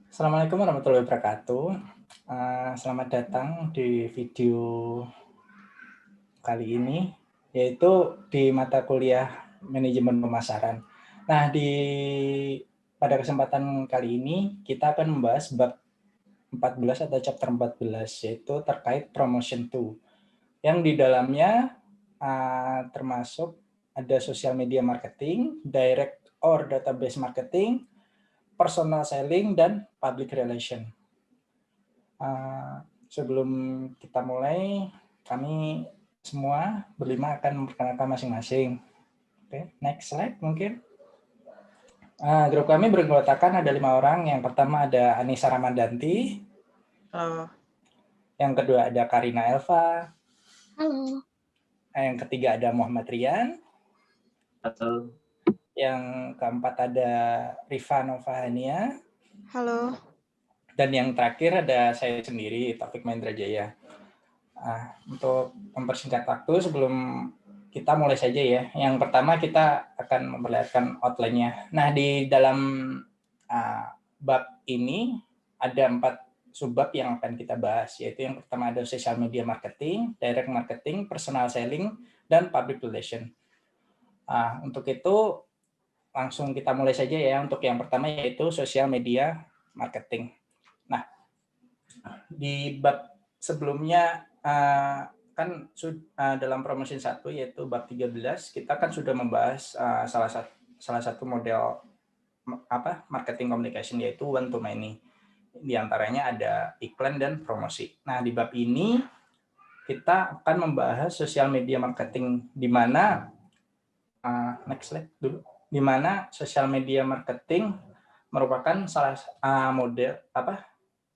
Assalamualaikum warahmatullahi wabarakatuh. Selamat datang di video kali ini, yaitu di mata kuliah Manajemen Pemasaran. Nah, pada kesempatan kali ini kita akan membahas bab 14 atau chapter 14, yaitu terkait promotion to, yang di dalamnya termasuk ada social media marketing, direct or database marketing, personal selling, dan public relation. Sebelum kita mulai, kami semua berlima akan memperkenalkan masing-masing. Oke, next slide mungkin. Grup kami beranggotakan ada 5 orang. Yang pertama ada Anissa Ramadanti. Halo. Yang kedua ada Karina Elva. Halo. Yang ketiga ada Muhammad Rian. Halo. Yang keempat ada Rifa Novahania. Halo. Dan yang terakhir ada saya sendiri, Taufik Mahendra Jaya. Untuk mempersingkat waktu, sebelum kita mulai saja ya. Yang pertama kita akan memperlihatkan outline-nya. Nah, di dalam bab ini ada 4 subbab yang akan kita bahas, yaitu yang pertama ada social media marketing, direct marketing, personal selling, dan public relation. Untuk itu langsung kita mulai saja ya. Untuk yang pertama yaitu social media marketing. Nah, di bab sebelumnya kan dalam promotion 1 yaitu bab 13 kita kan sudah membahas salah satu model marketing communication, yaitu one to many. Di antaranya ada iklan dan promosi. Nah, di bab ini kita akan membahas social media marketing, di mana next slide dulu, di mana social media marketing merupakan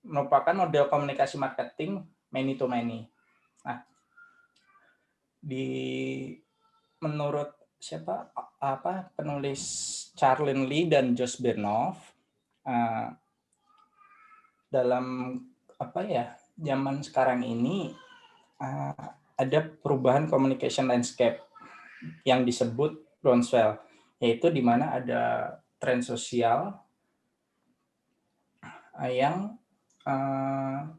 merupakan model komunikasi marketing many to many. Nah, menurut penulis Charlene Lee dan Josh Bernoff, dalam zaman sekarang ini ada perubahan communication landscape yang disebut groundswell, yaitu di mana ada tren sosial yang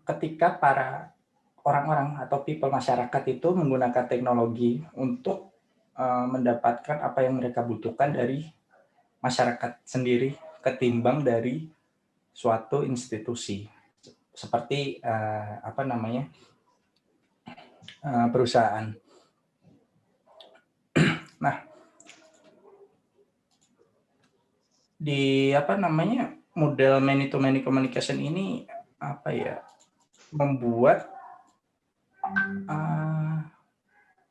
ketika para orang-orang atau people masyarakat itu menggunakan teknologi untuk mendapatkan apa yang mereka butuhkan dari masyarakat sendiri ketimbang dari suatu institusi seperti perusahaan. Nah, di model many to many communication ini membuat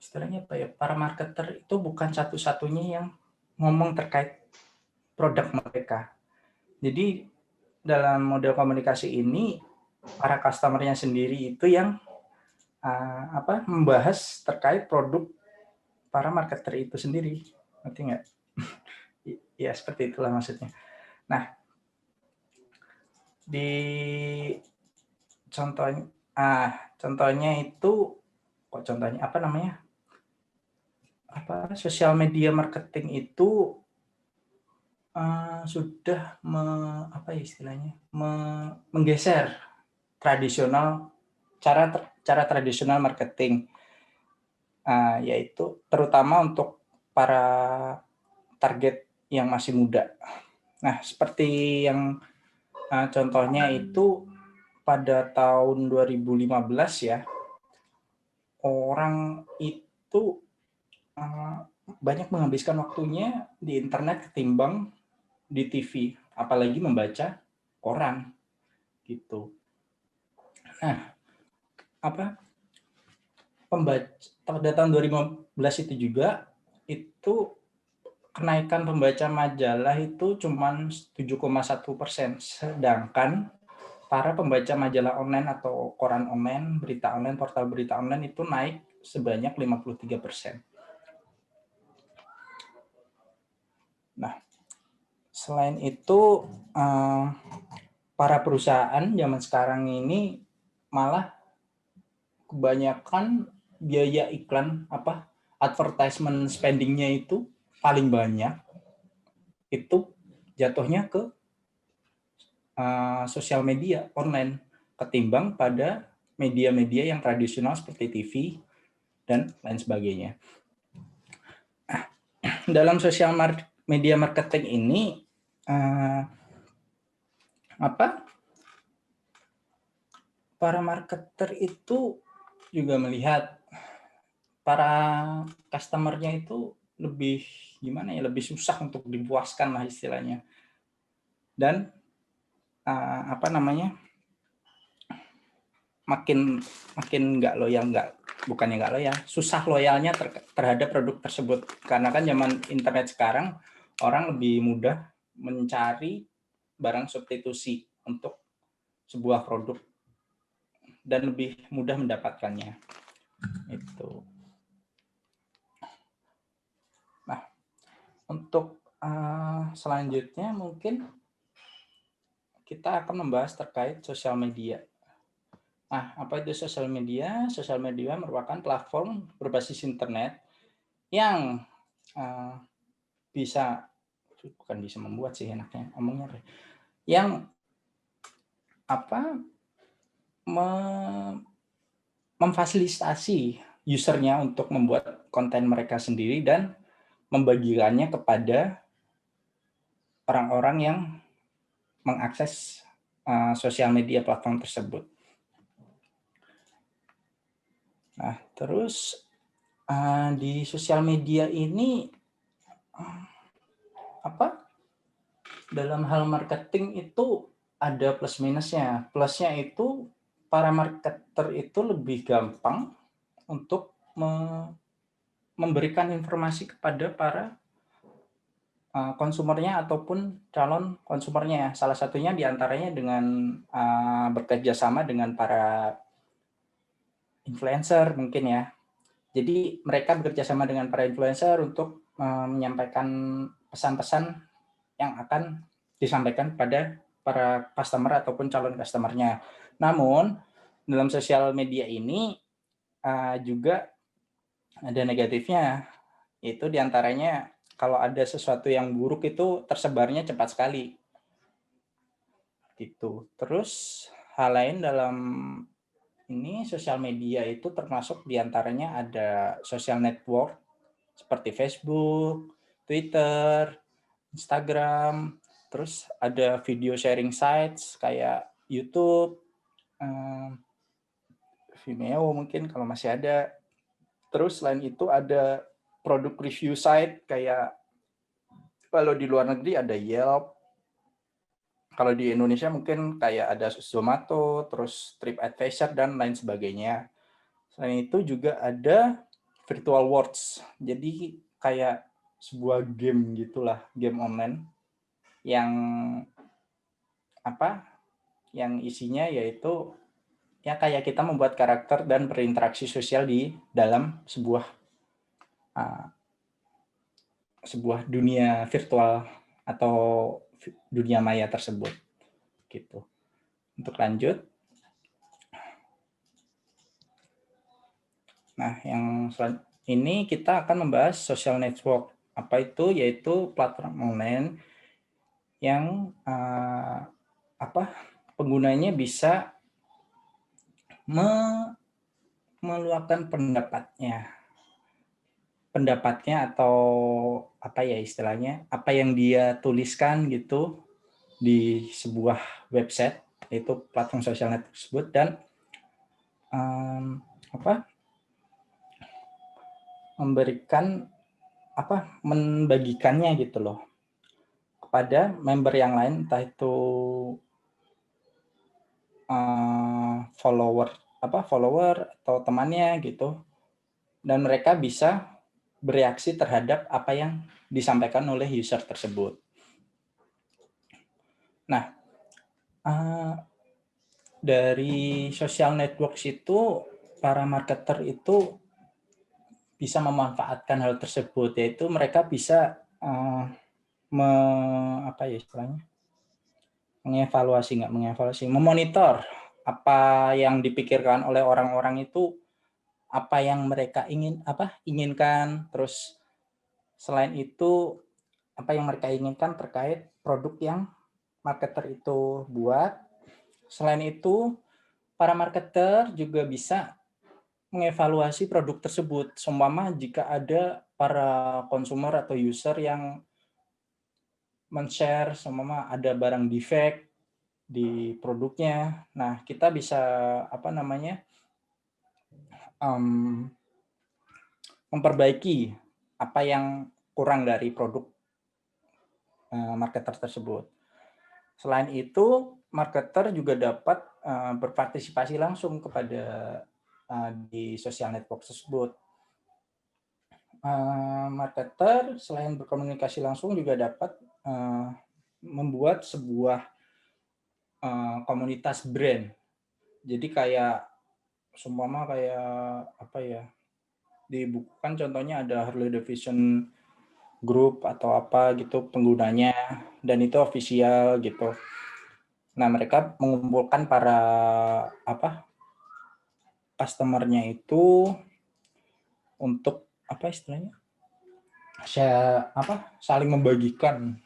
istilahnya para marketer itu bukan satu-satunya yang ngomong terkait produk mereka. Jadi dalam model komunikasi ini para customer-nya sendiri itu yang membahas terkait produk para marketer itu sendiri. Ngerti nggak? Ya seperti itulah maksudnya. Nah, di contohnya itu sosial media marketing itu sudah menggeser cara tradisional marketing, yaitu terutama untuk para target yang masih muda. Nah, seperti yang contohnya itu pada tahun 2015 ya, orang itu banyak menghabiskan waktunya di internet ketimbang di TV, apalagi membaca koran gitu. Nah, pada tahun 2015 itu juga itu kenaikan pembaca majalah itu cuma 7,1%, sedangkan para pembaca majalah online atau koran online, berita online, portal berita online itu naik sebanyak 53%. Nah, selain itu para perusahaan zaman sekarang ini malah kebanyakan biaya iklan advertisement spending-nya itu paling banyak itu jatuhnya ke sosial media online ketimbang pada media-media yang tradisional seperti TV dan lain sebagainya. Dalam sosial media marketing ini para marketer itu juga melihat para customer-nya itu lebih lebih susah untuk dipuaskan lah istilahnya. Dan makin susah loyalnya terhadap produk tersebut, karena kan zaman internet sekarang orang lebih mudah mencari barang substitusi untuk sebuah produk dan lebih mudah mendapatkannya. Itu. Nah, untuk selanjutnya mungkin kita akan membahas terkait sosial media. Nah, apa itu sosial media? Sosial media merupakan platform berbasis internet yang bukan bisa membuat sih enaknya omongnya, yang memfasilitasi usernya untuk membuat konten mereka sendiri dan membagikannya kepada orang-orang yang mengakses sosial media platform tersebut. Nah, terus di sosial media ini dalam hal marketing itu ada plus minusnya. Plusnya itu para marketer itu lebih gampang untuk memberikan informasi kepada para konsumernya ataupun calon konsumernya. Salah satunya diantaranya dengan bekerja sama dengan para influencer mungkin ya. Jadi mereka bekerja sama dengan para influencer untuk menyampaikan pesan-pesan yang akan disampaikan pada para customer ataupun calon customernya. Namun dalam sosial media ini juga ada negatifnya, yaitu diantaranya kalau ada sesuatu yang buruk itu tersebarnya cepat sekali. Gitu. Terus hal lain dalam ini sosial media itu termasuk diantaranya ada social network seperti Facebook, Twitter, Instagram, terus ada video sharing sites kayak YouTube, Vimeo mungkin kalau masih ada. Terus selain itu ada produk review site kayak kalau di luar negeri ada Yelp. Kalau di Indonesia mungkin kayak ada Zomato, terus TripAdvisor dan lain sebagainya. Selain itu juga ada virtual worlds. Jadi kayak sebuah game gitulah, game online yang yang isinya yaitu ya kayak kita membuat karakter dan berinteraksi sosial di dalam sebuah dunia virtual atau dunia maya tersebut gitu. Untuk lanjut, nah yang ini kita akan membahas social network. Apa itu? Yaitu platform online yang penggunanya bisa meluapkan pendapatnya atau istilahnya apa yang dia tuliskan gitu di sebuah website, yaitu platform sosial network tersebut, dan membagikannya gitu loh kepada member yang lain, entah itu follower atau temannya gitu, dan mereka bisa bereaksi terhadap apa yang disampaikan oleh user tersebut. Nah, dari social networks itu para marketer itu bisa memanfaatkan hal tersebut, yaitu mereka bisa memonitor apa yang dipikirkan oleh orang-orang itu, apa yang mereka inginkan, terus selain itu apa yang mereka inginkan terkait produk yang marketer itu buat. Selain itu, para marketer juga bisa mengevaluasi produk tersebut. Seumpama jika ada para konsumer atau user yang men-share, seumpama ada barang defect di produknya. Nah, kita bisa memperbaiki apa yang kurang dari produk marketer tersebut. Selain itu, marketer juga dapat berpartisipasi langsung kepada di social network tersebut. Marketer selain berkomunikasi langsung juga dapat membuat sebuah komunitas brand. Jadi kayak seumpama kayak apa ya, di buku kan contohnya ada Harley Davidson Group atau apa gitu penggunanya, dan itu official gitu. Nah, mereka mengumpulkan para customer-nya itu untuk apa istilahnya? Saling membagikan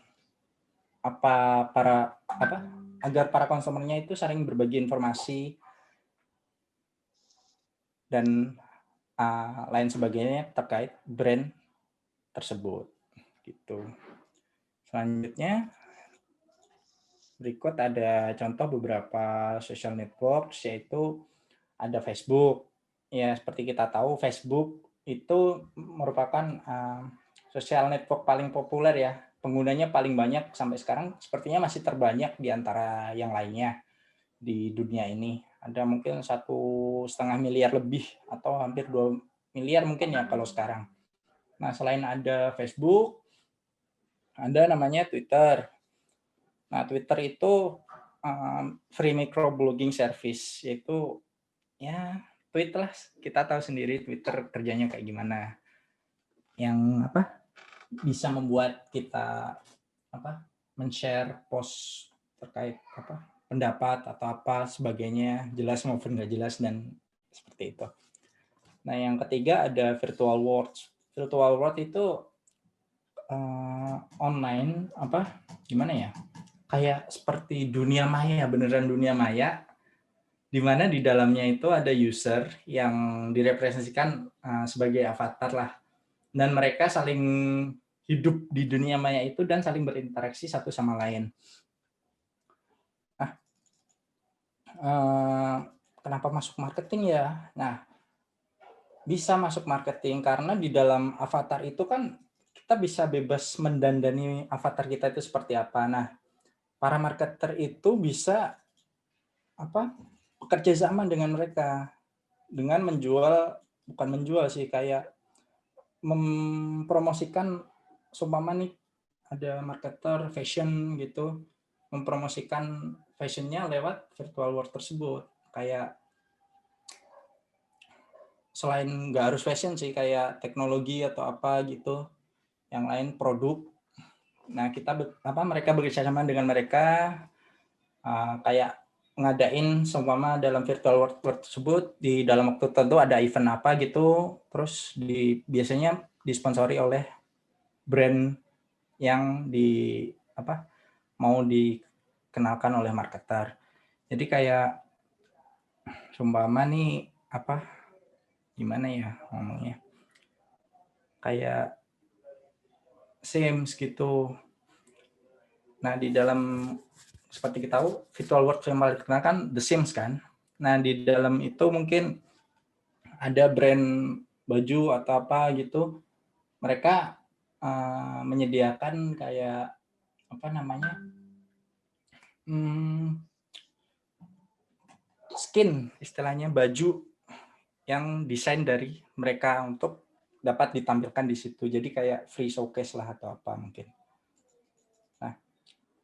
agar para konsumernya itu saling berbagi informasi dan lain sebagainya terkait brand tersebut gitu. Selanjutnya berikut ada contoh beberapa social network, yaitu ada Facebook. Ya, seperti kita tahu Facebook itu merupakan social network paling populer ya. Penggunanya paling banyak sampai sekarang, sepertinya masih terbanyak di antara yang lainnya di dunia ini. Ada mungkin 1,5 miliar lebih atau hampir 2 miliar mungkin ya kalau sekarang. Nah, selain ada Facebook, ada namanya Twitter. Nah, Twitter itu free microblogging service, yaitu ya tweet lah, kita tahu sendiri Twitter kerjanya kayak gimana, yang bisa membuat kita men-share post terkait pendapat atau apa sebagainya, jelas maupun nggak jelas, dan seperti itu. Nah, yang ketiga ada virtual world. Virtual world itu online gimana ya, kayak seperti dunia maya, beneran dunia maya, di mana di dalamnya itu ada user yang direpresentasikan sebagai avatar lah, dan mereka saling hidup di dunia maya itu dan saling berinteraksi satu sama lain. Kenapa masuk marketing ya? Nah, bisa masuk marketing karena di dalam avatar itu kan kita bisa bebas mendandani avatar kita itu seperti apa. Nah, para marketer itu bisa bekerja sama dengan mereka dengan bukan menjual sih, kayak mempromosikan. Seumpama nih ada marketer fashion gitu, mempromosikan fashionnya lewat virtual world tersebut. Kayak selain nggak harus fashion sih, kayak teknologi atau apa gitu, yang lain produk. Nah, mereka bekerja sama dengan mereka, kayak ngadain seumpama dalam virtual world tersebut di dalam waktu tertentu ada event apa gitu, terus biasanya disponsori oleh brand yang mau dikenalkan oleh marketer. Jadi kayak seumpama nih gimana ya ngomongnya, kayak Sims gitu. Nah, di dalam seperti kita tahu virtual world yang paling dikenal kan The Sims kan. Nah, di dalam itu mungkin ada brand baju atau apa gitu, mereka menyediakan kayak skin, istilahnya baju yang desain dari mereka untuk dapat ditampilkan di situ. Jadi kayak free showcase lah atau apa mungkin. Nah,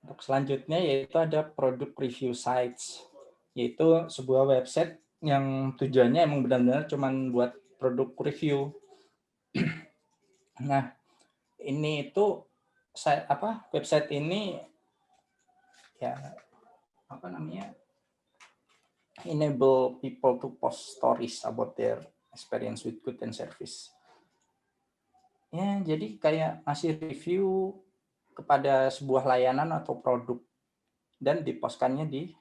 untuk selanjutnya yaitu ada product review sites, yaitu sebuah website yang tujuannya emang benar-benar cuman buat produk review. Nah, ini itu website ini ya enable people to post stories about their experience with goods and service. Ya, jadi kayak ngasih review kepada sebuah layanan atau produk dan dipostkannya di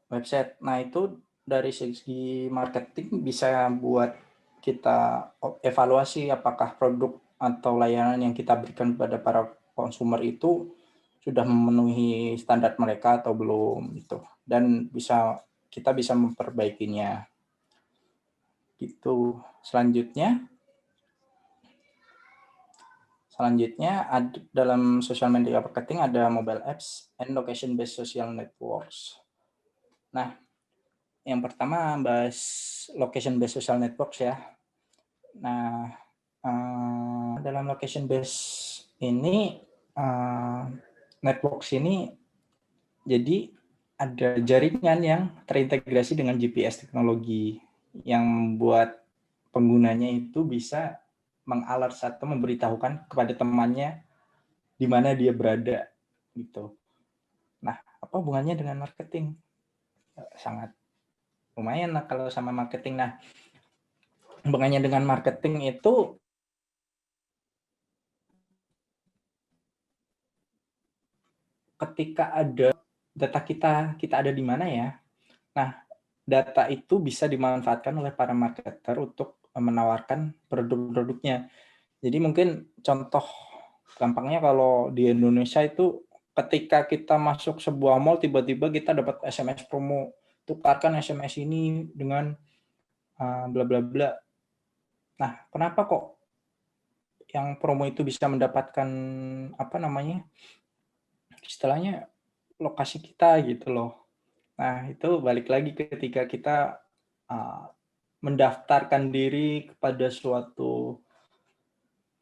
website. Nah, itu dari segi marketing bisa buat kita evaluasi apakah produk atau layanan yang kita berikan kepada para konsumer itu sudah memenuhi standar mereka atau belum gitu. Dan kita bisa memperbaikinya. Gitu. Selanjutnya dalam social media marketing ada mobile apps and location based social networks. Nah, yang pertama bahas location based social networks ya. Nah, dalam location based ini networks ini jadi ada jaringan yang terintegrasi dengan GPS teknologi yang membuat penggunanya itu bisa mengalert atau memberitahukan kepada temannya di mana dia berada gitu. Nah, apa hubungannya dengan marketing? Sangat lumayan lah kalau sama marketing. Nah, hubungannya dengan marketing itu ketika ada data kita ada di mana ya. Nah, data itu bisa dimanfaatkan oleh para marketer untuk menawarkan produk-produknya. Jadi mungkin contoh gampangnya kalau di Indonesia itu ketika kita masuk sebuah mall tiba-tiba kita dapat SMS promo, tukarkan SMS ini dengan bla bla bla. Nah, kenapa kok yang promo itu bisa mendapatkan istilahnya lokasi kita gitu loh. Nah, itu balik lagi ketika kita mendaftarkan diri kepada suatu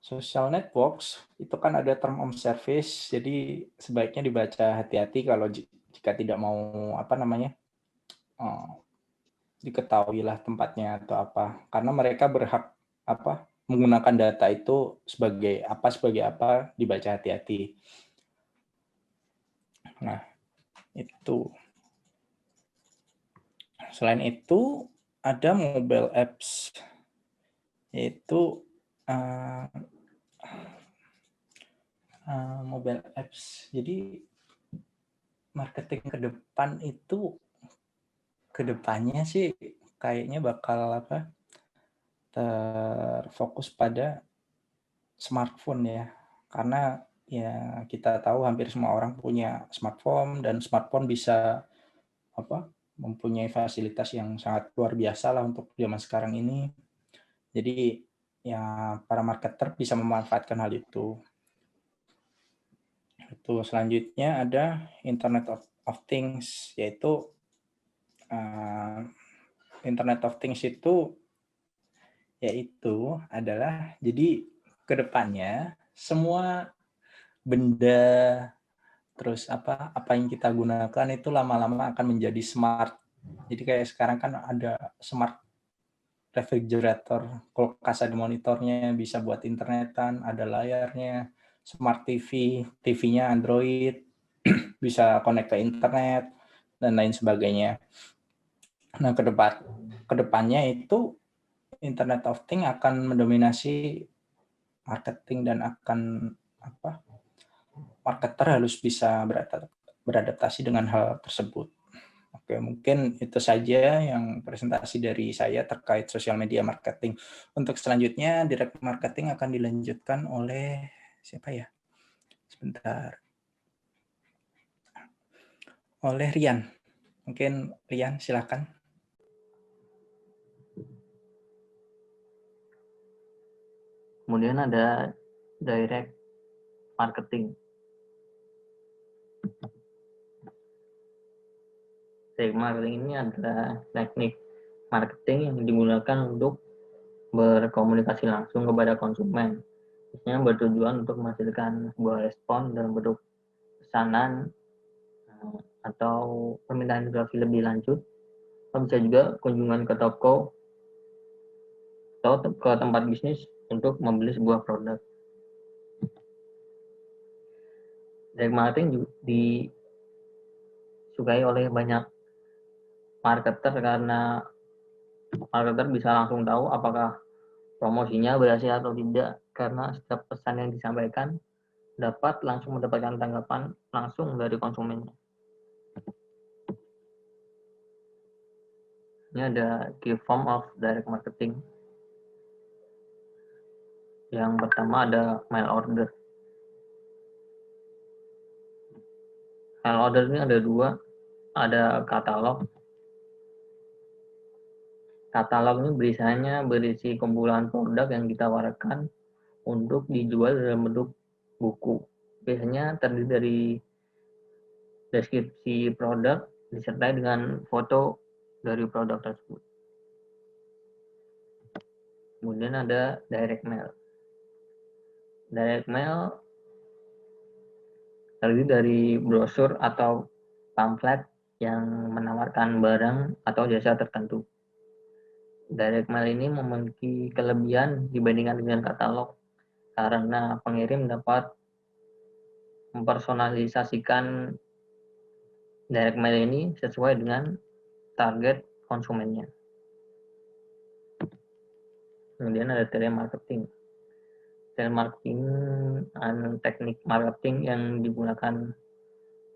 social networks, itu kan ada term of service, jadi sebaiknya dibaca hati-hati kalau jika tidak mau diketahui lah tempatnya atau apa, karena mereka berhak menggunakan data itu sebagai apa dibaca hati-hati. Nah, itu. Selain itu ada mobile apps, yaitu mobile apps. Jadi marketing ke depan itu kedepannya sih kayaknya bakal terfokus pada smartphone ya, karena ya kita tahu hampir semua orang punya smartphone dan smartphone bisa mempunyai fasilitas yang sangat luar biasa lah untuk zaman sekarang ini. Jadi ya para marketer bisa memanfaatkan hal itu. Itu selanjutnya ada Internet of Things, yaitu Internet of Things itu adalah jadi kedepannya semua benda terus apa yang kita gunakan itu lama-lama akan menjadi smart. Jadi kayak sekarang kan ada smart refrigerator, kulkas ada monitornya, bisa buat internetan, ada layarnya, smart TV, TV-nya Android, bisa connect ke internet dan lain sebagainya. Nah, kedepannya itu Internet of Things akan mendominasi marketing dan akan marketer harus bisa beradaptasi dengan hal tersebut. Oke, mungkin itu saja yang presentasi dari saya terkait sosial media marketing. Untuk selanjutnya, direct marketing akan dilanjutkan oleh siapa ya? Sebentar. Oleh Rian. Mungkin Rian, silakan. Kemudian ada direct marketing. Direct marketing ini adalah teknik marketing yang digunakan untuk berkomunikasi langsung kepada konsumen. Biasanya bertujuan untuk menghasilkan sebuah respon dalam bentuk pesanan atau permintaan informasi lebih lanjut. Bisa juga kunjungan ke toko atau ke tempat bisnis untuk membeli sebuah produk. Direct marketing disukai oleh banyak marketer karena marketer bisa langsung tahu apakah promosinya berhasil atau tidak, karena setiap pesan yang disampaikan dapat langsung mendapatkan tanggapan langsung dari konsumennya. Ini ada key form of direct marketing. Yang pertama ada mail order. Mail order ini ada dua, ada katalog. Katalog ini berisi kumpulan produk yang ditawarkan untuk dijual dalam bentuk buku. Biasanya terdiri dari deskripsi produk disertai dengan foto dari produk tersebut. Kemudian ada direct mail. Direct mail terdiri dari brosur atau pamflet yang menawarkan barang atau jasa tertentu. Direct mail ini memiliki kelebihan dibandingkan dengan katalog karena pengirim dapat mempersonalisasikan direct mail ini sesuai dengan target konsumennya. Kemudian ada telemarketing. Telemarketing adalah teknik marketing yang digunakan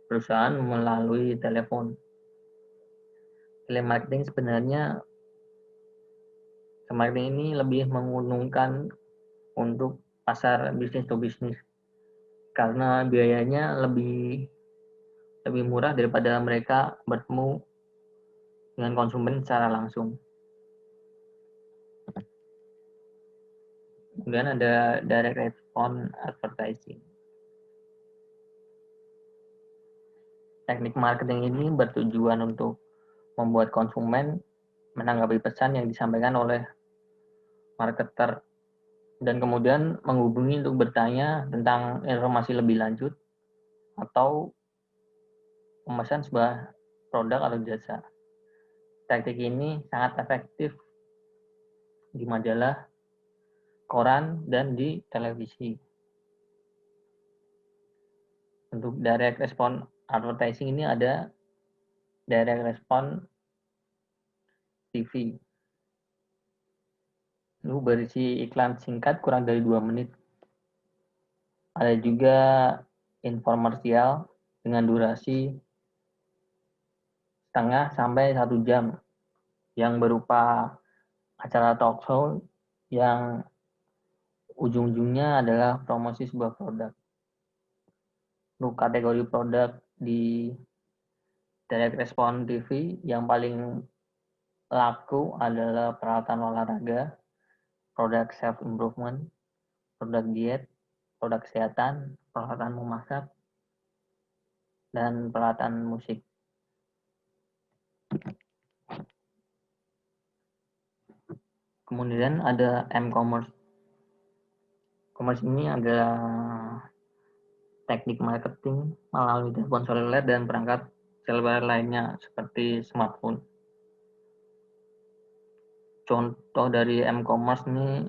perusahaan melalui telepon. Telemarketing sebenarnya ini lebih menguntungkan untuk pasar bisnis to bisnis karena biayanya lebih murah daripada mereka bertemu dengan konsumen secara langsung. Kemudian ada direct response advertising. Teknik marketing ini bertujuan untuk membuat konsumen menanggapi pesan yang disampaikan oleh marketer dan kemudian menghubungi untuk bertanya tentang informasi lebih lanjut atau memesan sebuah produk atau jasa. Teknik ini sangat efektif di majalah, koran, dan di televisi. Untuk direct response advertising ini ada direct response TV. Itu berisi iklan singkat kurang dari 2 menit. Ada juga infomersial dengan durasi setengah sampai 1 jam yang berupa acara talk show yang ujung-ujungnya adalah promosi sebuah produk. Untuk kategori produk di direct response TV yang paling laku adalah peralatan olahraga, produk self improvement, produk diet, produk kesehatan, peralatan memasak, dan peralatan musik. Kemudian ada m-commerce. E-commerce ini adalah teknik marketing melalui telepon seluler dan perangkat seluler lainnya seperti smartphone. Contoh dari m-commerce ini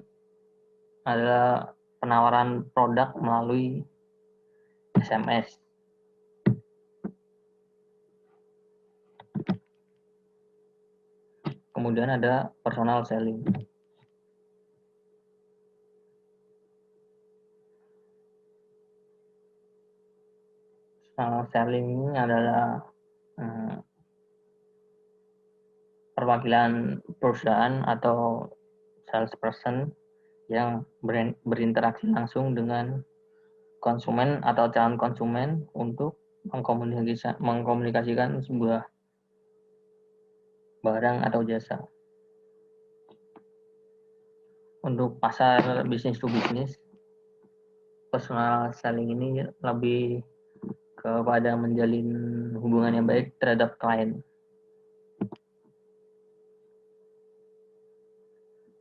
adalah penawaran produk melalui SMS. Kemudian ada personal selling. Personal selling ini adalah perwakilan perusahaan atau salesperson yang berinteraksi langsung dengan konsumen atau calon konsumen untuk mengkomunikasikan sebuah barang atau jasa. Untuk pasar bisnis to bisnis, personal selling ini lebih kepada menjalin hubungan yang baik terhadap klien.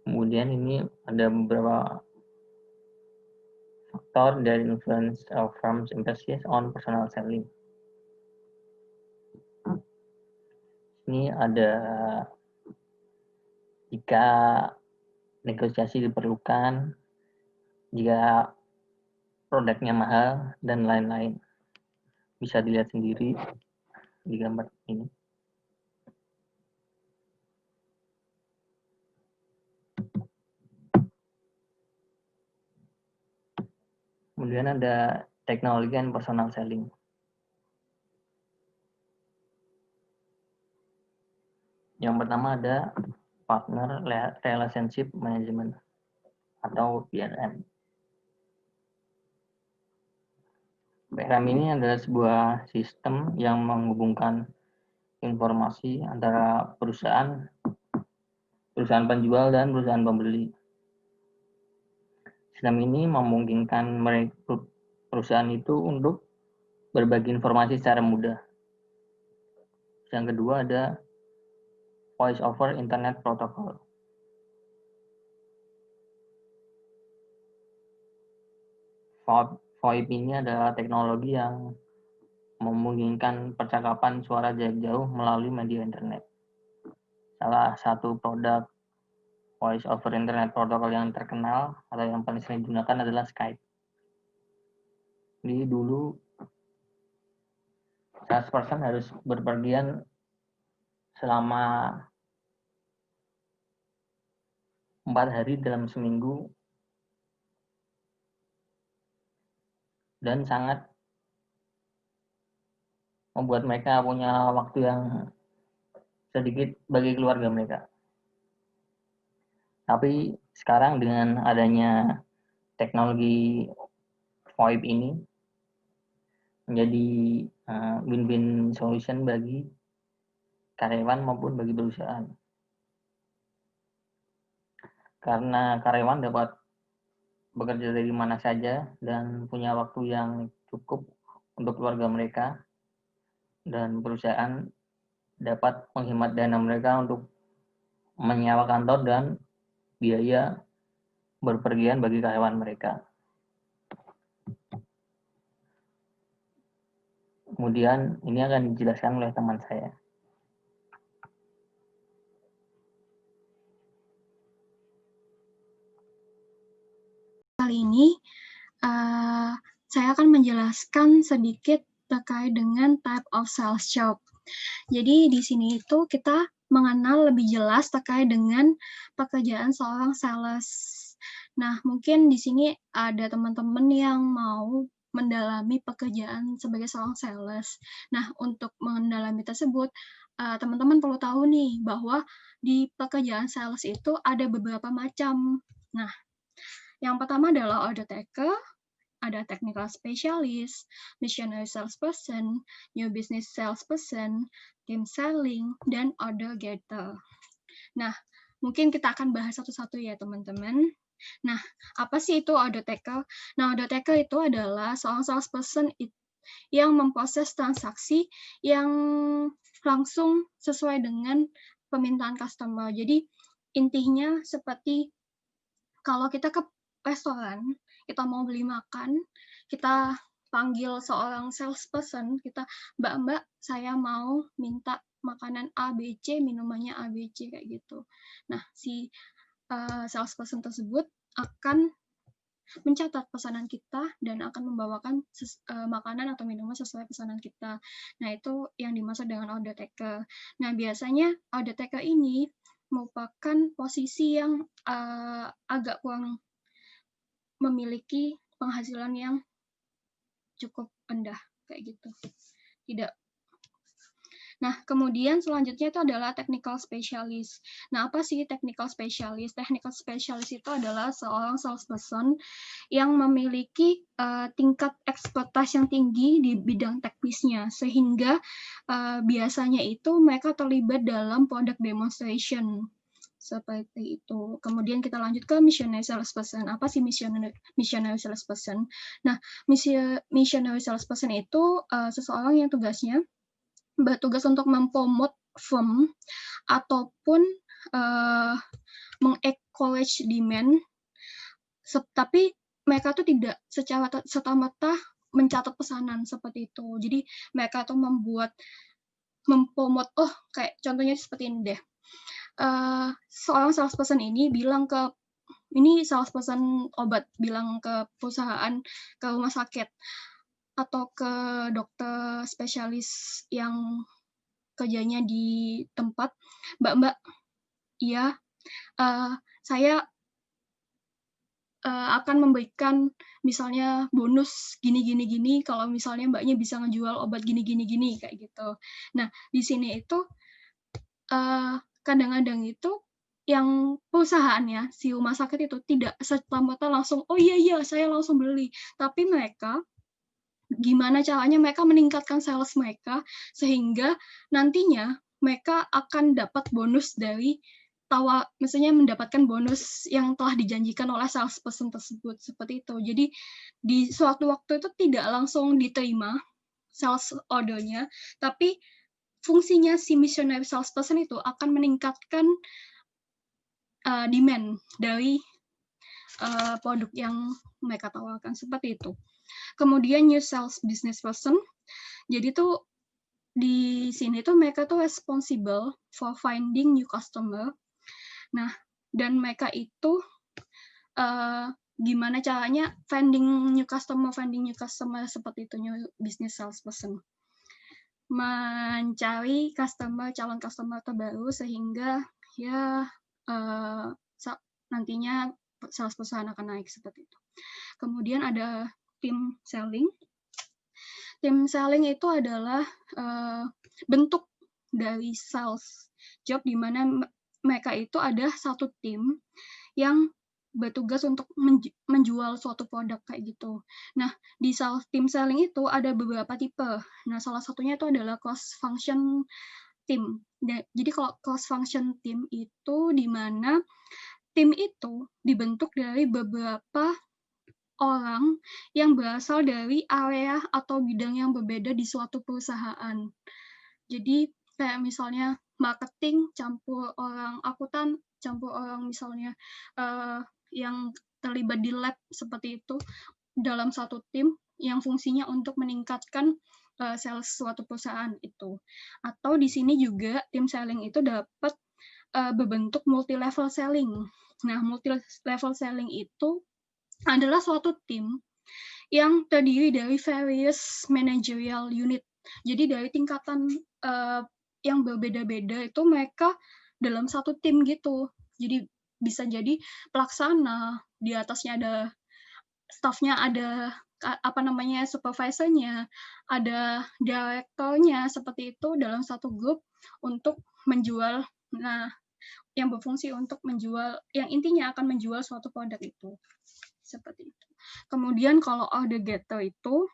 Kemudian ini ada beberapa faktor dari influence of firms emphasis on personal selling. Ini ada jika negosiasi diperlukan, jika produknya mahal, dan lain-lain. Bisa dilihat sendiri di gambar ini. Kemudian ada teknologi dan personal selling. Yang pertama ada Partner Relationship Management atau PRM. PRM ini adalah sebuah sistem yang menghubungkan informasi antara perusahaan penjual dan perusahaan pembeli. Sistem ini memungkinkan perusahaan itu untuk berbagi informasi secara mudah. Yang kedua ada Voice over Internet Protocol. VoIP ini adalah teknologi yang memungkinkan percakapan suara jarak jauh melalui media internet. Salah satu produk Voice over Internet Protocol yang terkenal atau yang paling sering digunakan adalah Skype. Jadi dulu salesperson harus berpergian selama 4 hari dalam seminggu dan sangat membuat mereka punya waktu yang sedikit bagi keluarga mereka. Tapi sekarang dengan adanya teknologi VoIP ini menjadi win-win solution bagi karyawan maupun bagi perusahaan. Karena karyawan dapat bekerja dari mana saja dan punya waktu yang cukup untuk keluarga mereka, dan perusahaan dapat menghemat dana mereka untuk menyewa kantor dan biaya berpergian bagi karyawan mereka. Kemudian ini akan dijelaskan oleh teman saya. Kali ini saya akan menjelaskan sedikit terkait dengan type of sales job. Jadi di sini itu kita mengenal lebih jelas terkait dengan pekerjaan seorang sales. Nah, mungkin di sini ada teman-teman yang mau mendalami pekerjaan sebagai seorang sales. Nah, untuk mendalami tersebut, teman-teman perlu tahu nih bahwa di pekerjaan sales itu ada beberapa macam. Nah, yang pertama adalah order taker, ada technical specialist, missionary salesperson, new business salesperson, team selling, dan order getter. Nah, mungkin kita akan bahas satu-satu ya teman-teman. Nah, apa sih itu order taker? Nah, order taker itu adalah seorang salesperson yang memproses transaksi yang langsung sesuai dengan permintaan customer. Jadi, intinya seperti kalau kita ke restoran, kita mau beli makan, kita panggil seorang salesperson, kita, Mbak, saya mau minta makanan ABC, minumannya ABC, kayak gitu. Nah, si salesperson tersebut akan mencatat pesanan kita dan akan membawakan makanan atau minuman sesuai pesanan kita. Nah, itu yang dimaksud dengan order taker. Nah, biasanya order taker ini merupakan posisi yang agak kurang memiliki penghasilan yang cukup rendah kayak gitu. Tidak. Nah, kemudian selanjutnya itu adalah technical specialist. Nah, apa sih technical specialist? Technical specialist itu adalah seorang salesperson yang memiliki tingkat expertise yang tinggi di bidang teknisnya, sehingga biasanya itu mereka terlibat dalam product demonstration. Seperti itu. Kemudian kita lanjut ke missionary salesperson. Apa sih missionary salesperson? Nah, missionary salesperson itu seseorang yang tugasnya bertugas untuk mempromot firm ataupun mengencourage demand, tapi mereka tuh tidak secara serta-merta mencatat pesanan seperti itu. Jadi mereka tuh mempromot, kayak contohnya seperti ini deh. Seorang salesperson ini salesperson obat bilang ke perusahaan, ke rumah sakit atau ke dokter spesialis yang kerjanya di tempat, Mbak, iya, saya akan memberikan misalnya bonus gini kalau misalnya Mbaknya bisa ngejual obat gini kayak gitu. Nah, di sini itu kadang-kadang itu yang perusahaannya, si rumah sakit itu tidak serta-merta langsung, "Oh iya, saya langsung beli." Tapi mereka, gimana caranya mereka meningkatkan sales mereka, sehingga nantinya mereka akan dapat bonus dari maksudnya mendapatkan bonus yang telah dijanjikan oleh salesperson tersebut, seperti itu. Jadi, di suatu waktu itu tidak langsung diterima sales order-nya, tapi fungsinya si missionary salesperson itu akan meningkatkan demand dari produk yang mereka tawarkan, seperti itu. Kemudian new sales business person, jadi tuh di sini tuh mereka tuh responsible for finding new customer. Nah, dan mereka itu gimana caranya finding new customer seperti itu, new business salesperson. Mencari calon customer terbaru sehingga ya nantinya sales perusahaan akan naik, seperti itu. Kemudian ada tim selling. Tim selling itu adalah bentuk dari sales job di mana mereka itu ada satu tim yang bertugas untuk menjual suatu produk kayak gitu. Nah, di tim selling itu ada beberapa tipe. Nah, salah satunya itu adalah cross function team. Jadi kalau cross function team itu di mana tim itu dibentuk dari beberapa orang yang berasal dari area atau bidang yang berbeda di suatu perusahaan. Jadi kayak misalnya marketing campur orang akuntan, campur orang misalnya yang terlibat di lab, seperti itu, dalam satu tim yang fungsinya untuk meningkatkan sales suatu perusahaan itu. Atau di sini juga tim selling itu dapat berbentuk multi-level selling. Nah, multi-level selling itu adalah suatu tim yang terdiri dari various managerial unit. Jadi dari tingkatan yang berbeda-beda itu mereka dalam satu tim gitu. Jadi bisa jadi pelaksana, di atasnya ada staffnya, ada supervisornya, ada direkturnya, seperti itu dalam satu grup untuk menjual. Nah, yang berfungsi untuk menjual, yang intinya akan menjual suatu produk itu. Seperti itu. Kemudian kalau order getter itu,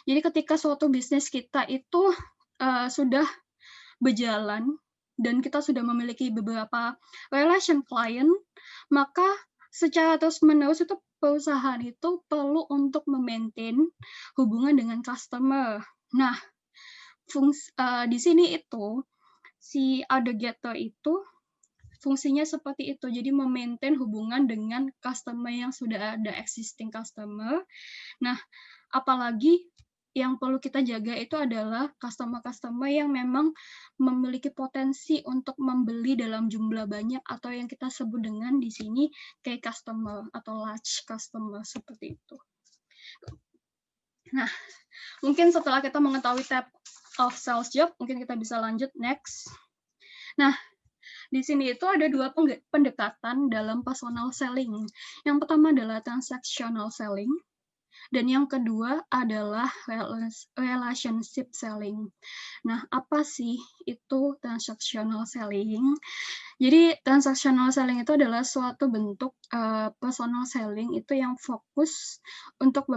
jadi ketika suatu bisnis kita itu sudah berjalan dan kita sudah memiliki beberapa relation client, maka secara terus-menerus itu perusahaan itu perlu untuk memaintain hubungan dengan customer. Nah, di sini itu si order getter itu fungsinya seperti itu. Jadi memaintain hubungan dengan customer yang sudah ada, existing customer. Nah, apalagi yang perlu kita jaga itu adalah customer-customer yang memang memiliki potensi untuk membeli dalam jumlah banyak, atau yang kita sebut dengan di sini key customer atau large customer, seperti itu. Nah, mungkin setelah kita mengetahui type of sales job, mungkin kita bisa lanjut next. Nah, di sini itu ada dua pendekatan dalam personal selling. Yang pertama adalah transactional selling, dan yang kedua adalah relationship selling. Nah, apa sih itu transactional selling? Jadi, transactional selling itu adalah suatu bentuk personal selling itu yang fokus untuk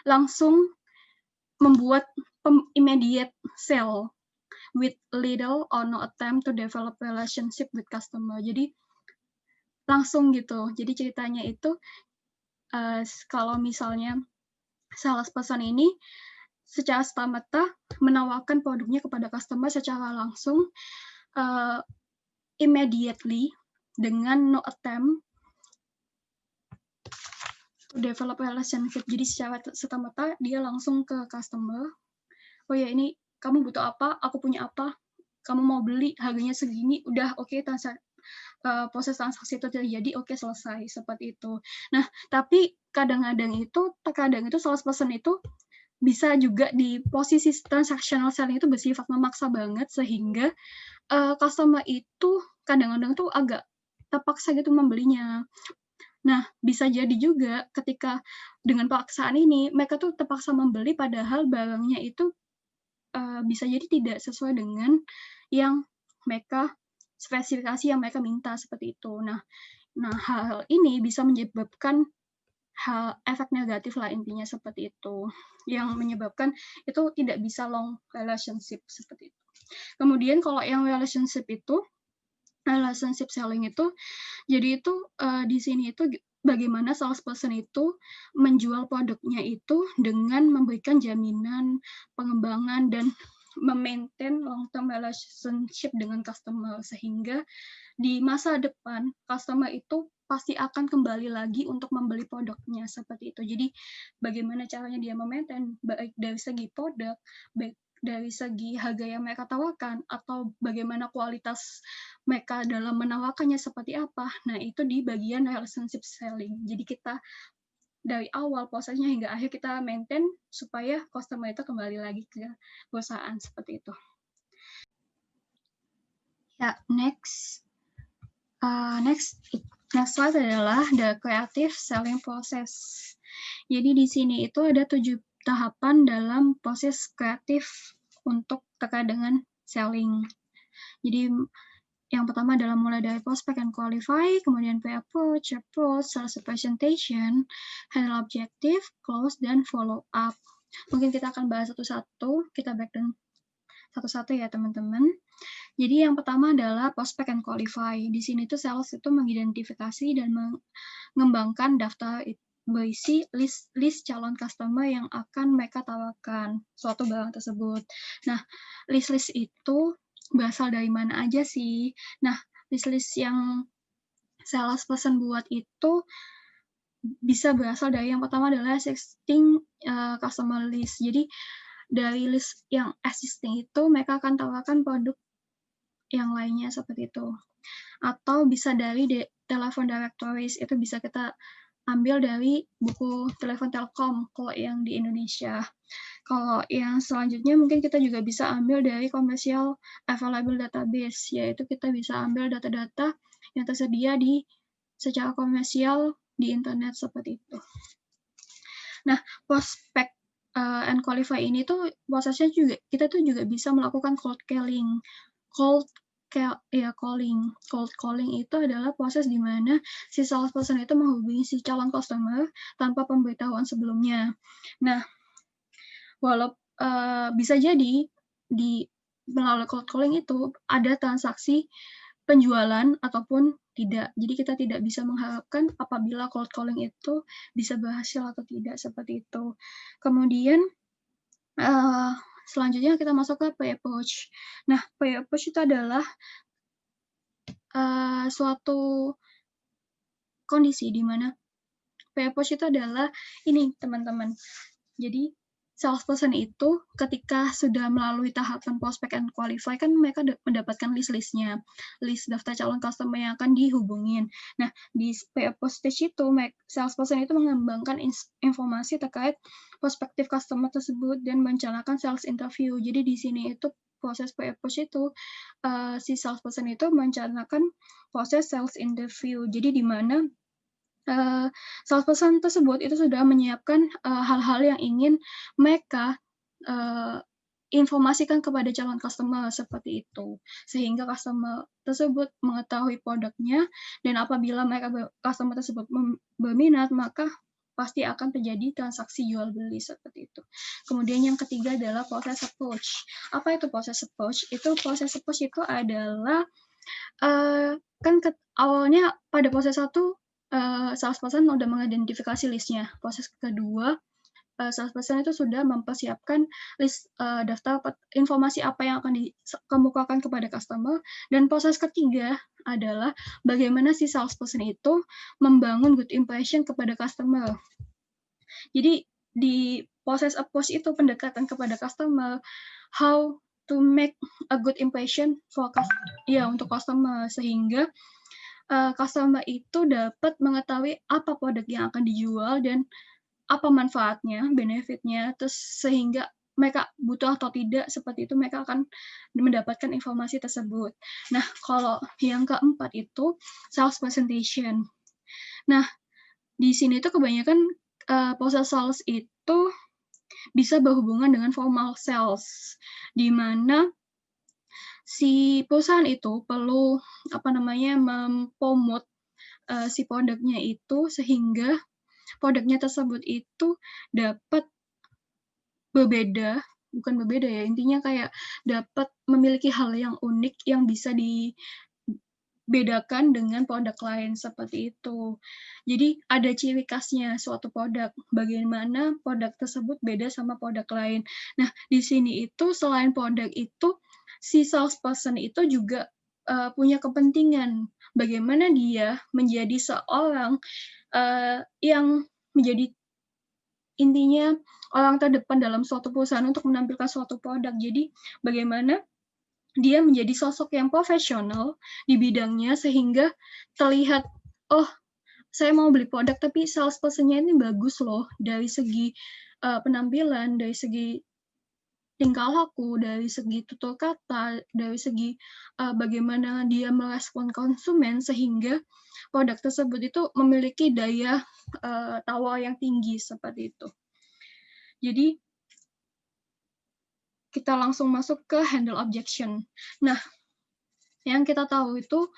langsung membuat immediate sale with little or no attempt to develop relationship with customer. Jadi langsung gitu. Jadi ceritanya itu kalau misalnya salesperson ini secara serta-merta menawarkan produknya kepada customer secara langsung, immediately, dengan no attempt to develop relationship. Jadi secara serta-merta dia langsung ke customer. Oh ya, ini kamu butuh apa, aku punya apa, kamu mau beli, harganya segini, udah oke, proses transaksi itu terjadi, oke, selesai, seperti itu. Nah, tapi kadang-kadang itu salesperson itu bisa juga di posisi transactional selling itu bersifat memaksa banget, sehingga customer itu kadang-kadang tuh agak terpaksa gitu membelinya. Nah, bisa jadi juga ketika dengan paksaan ini, mereka tuh terpaksa membeli padahal barangnya itu bisa jadi tidak sesuai dengan yang mereka spesifikasi yang mereka minta seperti itu. Nah, hal ini bisa menyebabkan efek negatif lah intinya seperti itu, yang menyebabkan itu tidak bisa long relationship seperti itu. Kemudian kalau yang relationship selling itu, jadi itu di sini itu bagaimana salesperson itu menjual produknya itu dengan memberikan jaminan pengembangan dan memaintain long-term relationship dengan customer, sehingga di masa depan customer itu pasti akan kembali lagi untuk membeli produknya seperti itu. Jadi bagaimana caranya dia memaintain, baik dari segi produk, baik dari segi harga yang mereka tawarkan, atau bagaimana kualitas mereka dalam menawarkannya seperti apa. Nah, itu di bagian relationship selling. Jadi kita dari awal prosesnya hingga akhir kita maintain supaya customer itu kembali lagi ke perusahaan seperti itu. Ya, next slide adalah the creative selling process. Jadi di sini itu ada 7 tahapan dalam proses kreatif untuk terkait dengan selling. Jadi yang pertama adalah mulai dari prospect and qualify, kemudian pre-approach, approach, sales presentation, handle objective, close, dan follow up. Mungkin kita akan bahas satu-satu, kita breakdown satu-satu ya teman-teman. Jadi yang pertama adalah prospect and qualify. Di sini tuh sales itu mengidentifikasi dan mengembangkan daftar berisi list calon customer yang akan mereka tawarkan suatu barang tersebut. Nah, list itu berasal dari mana aja sih? Nah, list yang salesperson buat itu bisa berasal dari yang pertama adalah existing customer list. Jadi dari list yang existing itu mereka akan tawarkan produk yang lainnya seperti itu. Atau bisa dari telepon directories, itu bisa kita ambil dari buku telepon Telkom kalau yang di Indonesia. Kalau yang selanjutnya mungkin kita juga bisa ambil dari commercial available database, yaitu kita bisa ambil data-data yang tersedia secara komersial di internet seperti itu. Nah, prospect and qualify ini tuh prosesnya juga kita tuh juga bisa melakukan cold calling. Cold calling itu adalah proses di mana si salesperson itu menghubungi si calon customer tanpa pemberitahuan sebelumnya. Nah, bisa jadi melalui cold calling itu ada transaksi penjualan ataupun tidak. Jadi kita tidak bisa mengharapkan apabila cold calling itu bisa berhasil atau tidak seperti itu. Kemudian selanjutnya kita masuk ke pre-approach. Nah, pre-approach itu adalah suatu kondisi di mana pre-approach itu adalah ini teman-teman. Jadi salesperson itu ketika sudah melalui tahapan prospect and qualify kan mereka mendapatkan list-listnya, list daftar calon customer yang akan dihubungin. Nah, di pre-approach stage itu salesperson itu mengembangkan informasi terkait prospective customer tersebut dan merencanakan sales interview. Jadi di sini itu proses pre-approach itu si salesperson itu merencanakan proses sales interview. Jadi di mana salesperson tersebut itu sudah menyiapkan hal-hal yang ingin mereka informasikan kepada calon customer seperti itu, sehingga customer tersebut mengetahui produknya, dan apabila customer tersebut berminat, maka pasti akan terjadi transaksi jual beli seperti itu. Kemudian yang ketiga adalah proses approach. Apa itu proses approach? Proses approach itu adalah awalnya pada proses 1 salesperson sudah mengidentifikasi listnya. Proses kedua, salesperson itu sudah mempersiapkan list daftar informasi apa yang akan dikemukakan kepada customer. Dan proses ketiga adalah bagaimana si salesperson itu membangun good impression kepada customer. Jadi di proses approach itu pendekatan kepada customer, how to make a good impression untuk customer, sehingga customer itu dapat mengetahui apa produk yang akan dijual dan apa manfaatnya, benefitnya, terus sehingga mereka butuh atau tidak seperti itu, mereka akan mendapatkan informasi tersebut. Nah, kalau yang keempat itu sales presentation. Nah, di sini tuh kebanyakan proses sales itu bisa berhubungan dengan formal sales, di mana si perusahaan itu perlu mempromot si produknya itu sehingga produknya tersebut itu dapat berbeda, bukan berbeda ya, intinya kayak dapat memiliki hal yang unik yang bisa dibedakan dengan produk lain seperti itu. Jadi ada ciri khasnya suatu produk, bagaimana produk tersebut beda sama produk lain. Nah, di sini itu selain produk itu, si salesperson itu juga punya kepentingan bagaimana dia menjadi seorang yang menjadi intinya orang terdepan dalam suatu perusahaan untuk menampilkan suatu produk. Jadi bagaimana dia menjadi sosok yang profesional di bidangnya sehingga terlihat, oh, saya mau beli produk tapi salesperson-nya ini bagus loh dari segi penampilan, dari segi tingkah laku, dari segi tutur kata, dari segi bagaimana dia merespon konsumen sehingga produk tersebut itu memiliki daya tawar yang tinggi seperti itu. Jadi kita langsung masuk ke handle objection. Nah, yang kita tahu itu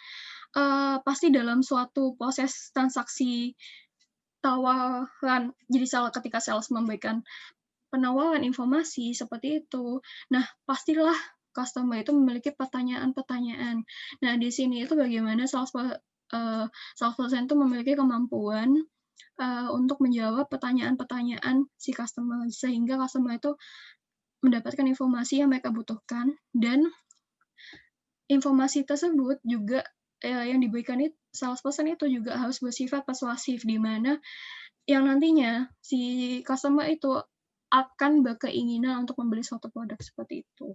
pasti dalam suatu proses transaksi tawaran, jadi ketika sales memberikan penawaran informasi seperti itu, nah pastilah customer itu memiliki pertanyaan-pertanyaan. Nah, di sini itu bagaimana salesperson itu memiliki kemampuan untuk menjawab pertanyaan-pertanyaan si customer, sehingga customer itu mendapatkan informasi yang mereka butuhkan, dan informasi tersebut juga yang diberikan salesperson itu juga harus bersifat persuasif, di mana yang nantinya si customer itu akan berkeinginan untuk membeli suatu produk seperti itu.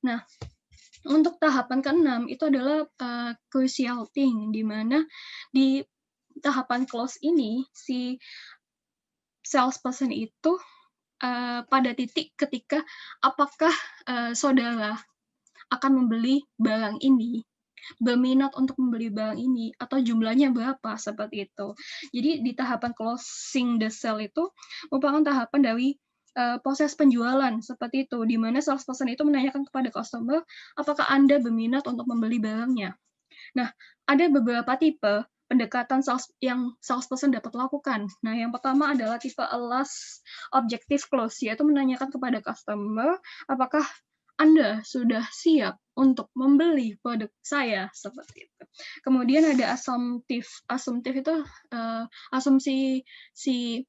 Nah, untuk tahapan ke-6 itu adalah crucial thing, di mana di tahapan close ini si salesperson itu pada titik ketika apakah saudara akan membeli barang ini, berminat untuk membeli barang ini, atau jumlahnya berapa, seperti itu. Jadi di tahapan closing the sale itu merupakan tahapan dari proses penjualan seperti itu, di mana salesperson itu menanyakan kepada customer apakah Anda berminat untuk membeli barangnya. Nah, ada beberapa tipe pendekatan yang salesperson dapat lakukan. Nah, yang pertama adalah tipe last objective close, yaitu menanyakan kepada customer apakah Anda sudah siap untuk membeli produk saya, seperti itu. Kemudian ada assumptive. Assumptive itu asumsi si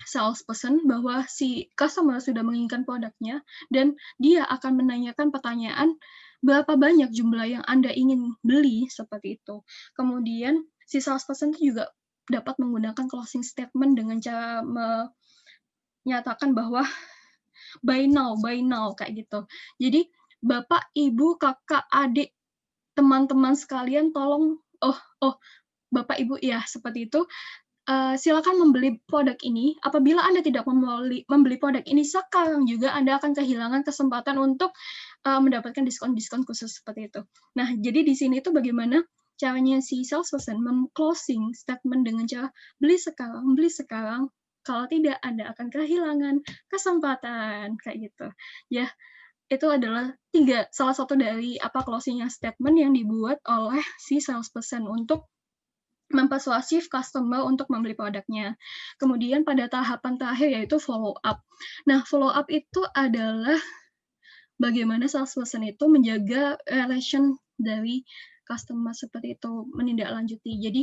salesperson bahwa si customer sudah menginginkan produknya dan dia akan menanyakan pertanyaan berapa banyak jumlah yang Anda ingin beli, seperti itu. Kemudian si salesperson itu juga dapat menggunakan closing statement dengan cara menyatakan bahwa buy now, kayak gitu. Jadi Bapak, Ibu, Kakak, Adik, teman-teman sekalian tolong, Bapak, Ibu, ya seperti itu. Silakan membeli produk ini. Apabila Anda tidak membeli produk ini sekarang juga, Anda akan kehilangan kesempatan untuk mendapatkan diskon-diskon khusus seperti itu. Nah, jadi di sini itu bagaimana caranya si salesperson closing statement dengan cara beli sekarang, kalau tidak Anda akan kehilangan kesempatan, kayak gitu. Ya, itu adalah salah satu dari closing statement yang dibuat oleh si salesperson untuk mempersuasif customer untuk membeli produknya. Kemudian pada tahapan terakhir yaitu follow up. Nah, follow up itu adalah bagaimana salesperson itu menjaga relation dari customer seperti itu, menindaklanjuti. Jadi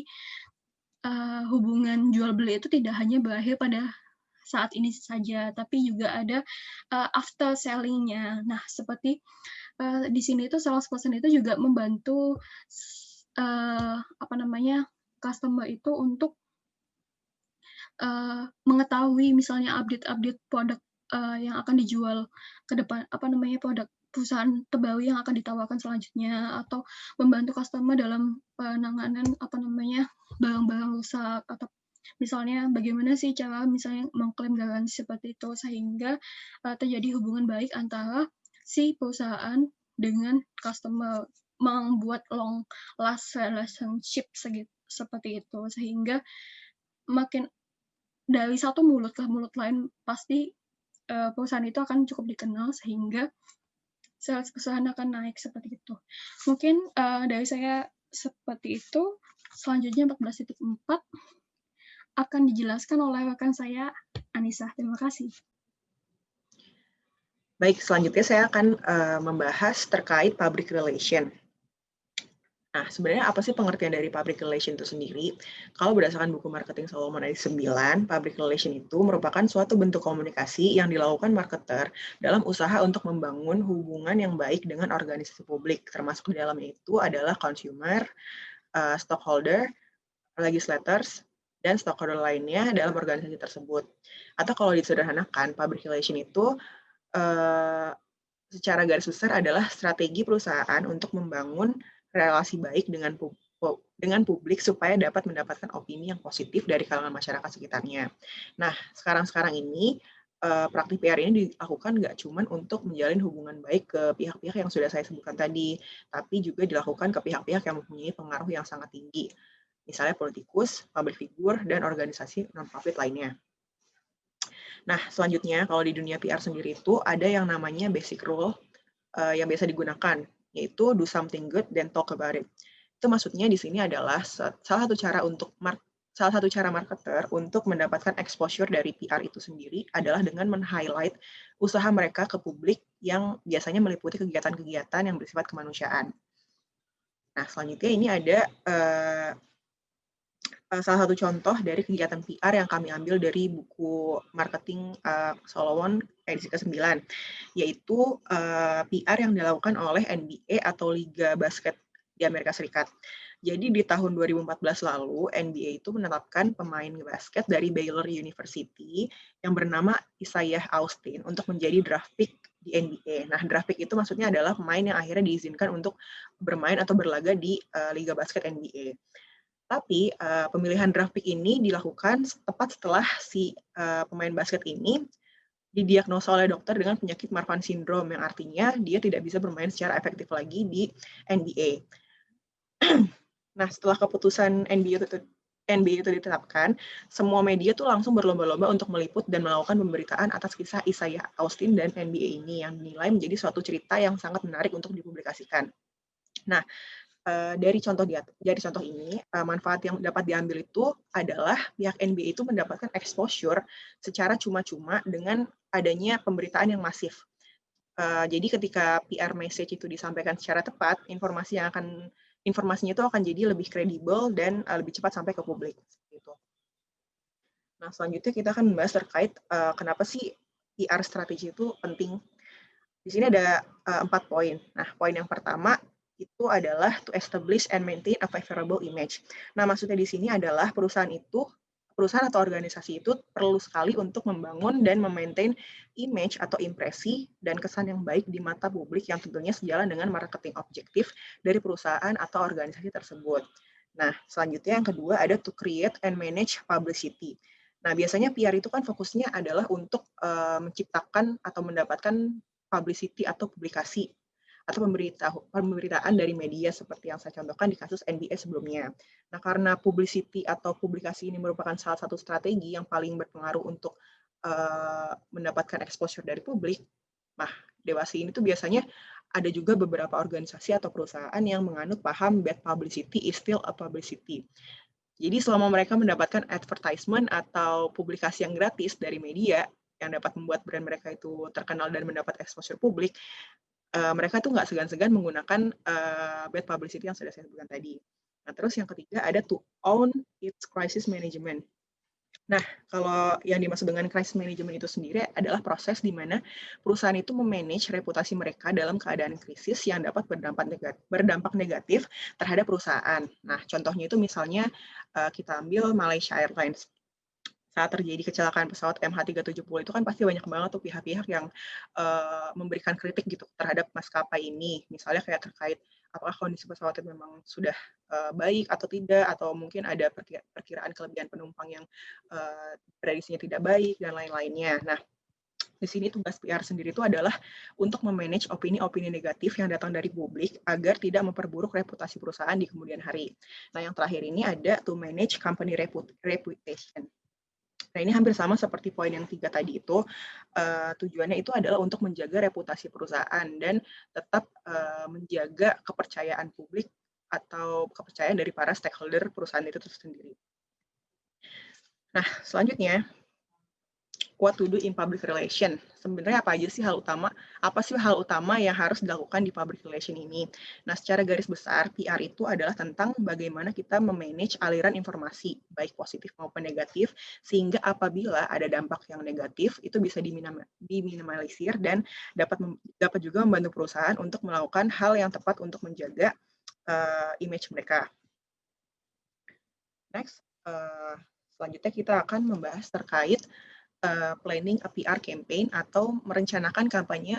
hubungan jual beli itu tidak hanya berakhir pada saat ini saja, tapi juga ada after selling-nya. Nah, seperti di sini itu salesperson itu juga membantu customer itu untuk mengetahui misalnya update produk yang akan dijual ke depan, produk perusahaan terbaru yang akan ditawarkan selanjutnya, atau membantu customer dalam penanganan barang-barang rusak, atau misalnya bagaimana sih cara misalnya mengklaim garansi seperti itu, sehingga terjadi hubungan baik antara si perusahaan dengan customer, membuat long last relationship seperti itu, sehingga makin dari satu mulut ke mulut lain pasti perusahaan itu akan cukup dikenal sehingga sales perusahaan akan naik seperti itu. Mungkin dari saya seperti itu. Selanjutnya 14.4 akan dijelaskan oleh rekan saya, Anissa. Terima kasih. Baik, selanjutnya saya akan membahas terkait public relation. Nah, sebenarnya apa sih pengertian dari public relation itu sendiri? Kalau berdasarkan buku marketing Solomon edisi 9, public relation itu merupakan suatu bentuk komunikasi yang dilakukan marketer dalam usaha untuk membangun hubungan yang baik dengan organisasi publik, termasuk di dalamnya itu adalah consumer, stockholder, legislators, dan stakeholder lainnya dalam organisasi tersebut. Atau kalau disederhanakan, public relation itu secara garis besar adalah strategi perusahaan untuk membangun relasi baik dengan publik supaya dapat mendapatkan opini yang positif dari kalangan masyarakat sekitarnya. Nah, sekarang ini praktik PR ini dilakukan nggak cuma untuk menjalin hubungan baik ke pihak-pihak yang sudah saya sebutkan tadi, tapi juga dilakukan ke pihak-pihak yang mempunyai pengaruh yang sangat tinggi, misalnya politikus, public figure, dan organisasi non-profit lainnya. Nah, selanjutnya kalau di dunia PR sendiri itu ada yang namanya basic rule yang biasa digunakan, yaitu do something good then talk about it. Itu maksudnya di sini adalah salah satu cara marketer untuk mendapatkan exposure dari PR itu sendiri adalah dengan men-highlight usaha mereka ke publik yang biasanya meliputi kegiatan-kegiatan yang bersifat kemanusiaan. Nah, selanjutnya ini ada salah satu contoh dari kegiatan PR yang kami ambil dari buku marketing Solomon edisi ke-9, yaitu PR yang dilakukan oleh NBA atau Liga Basket di Amerika Serikat. Jadi di tahun 2014 lalu, NBA itu menetapkan pemain basket dari Baylor University yang bernama Isaiah Austin untuk menjadi draft pick di NBA. Nah, draft pick itu maksudnya adalah pemain yang akhirnya diizinkan untuk bermain atau berlaga di Liga Basket NBA. Tapi pemilihan draft pick ini dilakukan tepat setelah si pemain basket ini didiagnosa oleh dokter dengan penyakit Marfan syndrome, yang artinya dia tidak bisa bermain secara efektif lagi di NBA. Nah, setelah keputusan NBA itu ditetapkan, semua media tuh langsung berlomba-lomba untuk meliput dan melakukan pemberitaan atas kisah Isaiah Austin dan NBA ini yang dinilai menjadi suatu cerita yang sangat menarik untuk dipublikasikan. Nah, dari contoh ini, manfaat yang dapat diambil itu adalah pihak NBA itu mendapatkan exposure secara cuma-cuma dengan adanya pemberitaan yang masif. Jadi ketika PR message itu disampaikan secara tepat, informasinya itu akan jadi lebih kredibel dan lebih cepat sampai ke publik. Gitu. Nah, selanjutnya kita akan membahas terkait kenapa sih PR strategi itu penting. Di sini ada 4 poin. Nah, poin yang pertama itu adalah to establish and maintain a favorable image. Nah, maksudnya di sini adalah perusahaan atau organisasi itu perlu sekali untuk membangun dan memaintain image atau impresi dan kesan yang baik di mata publik yang tentunya sejalan dengan marketing objektif dari perusahaan atau organisasi tersebut. Nah, selanjutnya yang kedua ada to create and manage publicity. Nah, biasanya PR itu kan fokusnya adalah untuk menciptakan atau mendapatkan publicity atau publikasi atau pemberitaan dari media seperti yang saya contohkan di kasus NBA sebelumnya. Nah, karena publicity atau publikasi ini merupakan salah satu strategi yang paling berpengaruh untuk mendapatkan exposure dari publik, nah, Dewasi ini tuh biasanya ada juga beberapa organisasi atau perusahaan yang menganut paham bad publicity is still a publicity. Jadi selama mereka mendapatkan advertisement atau publikasi yang gratis dari media yang dapat membuat brand mereka itu terkenal dan mendapat exposure publik, mereka tuh nggak segan-segan menggunakan bad publicity yang sudah saya sebutkan tadi. Nah, terus yang ketiga ada to own its crisis management. Nah, kalau yang dimaksud dengan crisis management itu sendiri adalah proses di mana perusahaan itu memanage reputasi mereka dalam keadaan krisis yang dapat berdampak negatif terhadap perusahaan. Nah, contohnya itu misalnya kita ambil Malaysia Airlines. Saat terjadi kecelakaan pesawat MH370 itu kan pasti banyak banget tuh pihak-pihak yang memberikan kritik gitu terhadap maskapai ini. Misalnya kayak terkait apakah kondisi pesawat itu memang sudah baik atau tidak, atau mungkin ada perkiraan kelebihan penumpang yang prediksinya tidak baik, dan lain-lainnya. Nah, di sini tugas PR sendiri itu adalah untuk memanage opini-opini negatif yang datang dari publik agar tidak memperburuk reputasi perusahaan di kemudian hari. Nah, yang terakhir ini ada to manage company reputation. Nah, ini hampir sama seperti poin yang 3 tadi itu. tujuannya itu adalah untuk menjaga reputasi perusahaan dan tetap menjaga kepercayaan publik atau kepercayaan dari para stakeholder perusahaan itu sendiri. Nah, selanjutnya, what to do in public relation. Sebenarnya apa sih hal utama yang harus dilakukan di public relation ini? Nah, secara garis besar, PR itu adalah tentang bagaimana kita memanage aliran informasi, baik positif maupun negatif, sehingga apabila ada dampak yang negatif, itu bisa diminimalisir dan dapat juga membantu perusahaan untuk melakukan hal yang tepat untuk menjaga image mereka. Next, selanjutnya kita akan membahas terkait planning a PR campaign atau merencanakan kampanye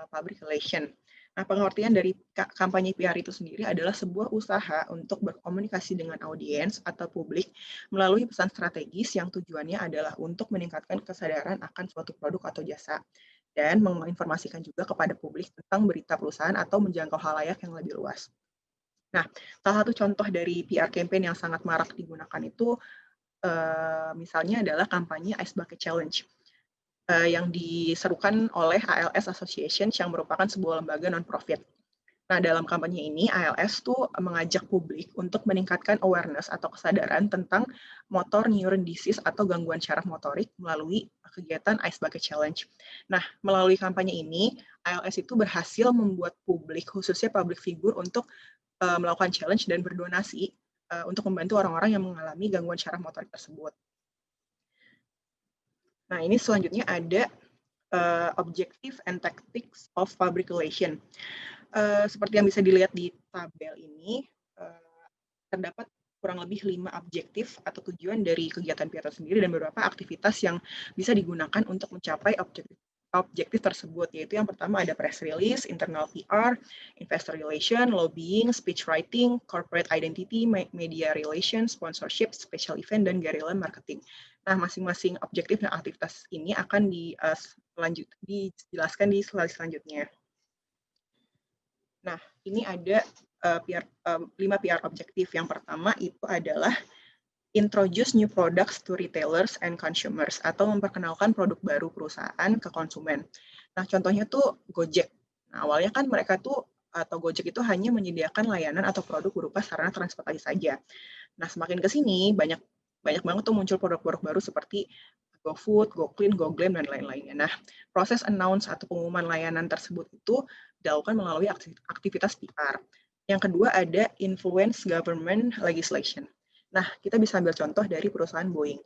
public relation. Nah, pengertian dari kampanye PR itu sendiri adalah sebuah usaha untuk berkomunikasi dengan audiens atau publik melalui pesan strategis yang tujuannya adalah untuk meningkatkan kesadaran akan suatu produk atau jasa dan menginformasikan juga kepada publik tentang berita perusahaan atau menjangkau halayak yang lebih luas. Nah, salah satu contoh dari PR campaign yang sangat marak digunakan itu misalnya adalah kampanye Ice Bucket Challenge yang diserukan oleh ALS Association yang merupakan sebuah lembaga non-profit. Nah, dalam kampanye ini, ALS tuh mengajak publik untuk meningkatkan awareness atau kesadaran tentang motor neuron disease atau gangguan syaraf motorik melalui kegiatan Ice Bucket Challenge. Nah, melalui kampanye ini, ALS itu berhasil membuat publik, khususnya public figure, untuk melakukan challenge dan berdonasi untuk membantu orang-orang yang mengalami gangguan syaraf motorik tersebut. Nah, ini selanjutnya ada objective and tactics of public relation. Seperti yang bisa dilihat di tabel ini, terdapat kurang lebih 5 objektif atau tujuan dari kegiatan PR sendiri dan beberapa aktivitas yang bisa digunakan untuk mencapai objektif tersebut, yaitu yang pertama ada press release, internal PR, investor relation, lobbying, speech writing, corporate identity, media relation, sponsorship, special event, dan guerrilla marketing. Nah, masing-masing objektif dan aktivitas ini akan dijelaskan di slide selanjutnya. Nah, ini ada 5 PR objektif. Yang pertama itu adalah introduce new products to retailers and consumers, atau memperkenalkan produk baru perusahaan ke konsumen. Nah, contohnya tuh Gojek. Nah, awalnya kan mereka tuh atau Gojek itu hanya menyediakan layanan atau produk berupa sarana transportasi saja. Nah, semakin ke sini banyak banget tuh muncul produk-produk baru seperti GoFood, GoClean, GoGlam, dan lain-lainnya. Nah, proses announce atau pengumuman layanan tersebut itu dilakukan melalui aktivitas PR. Yang kedua ada influence government legislation. Nah, kita bisa ambil contoh dari perusahaan Boeing.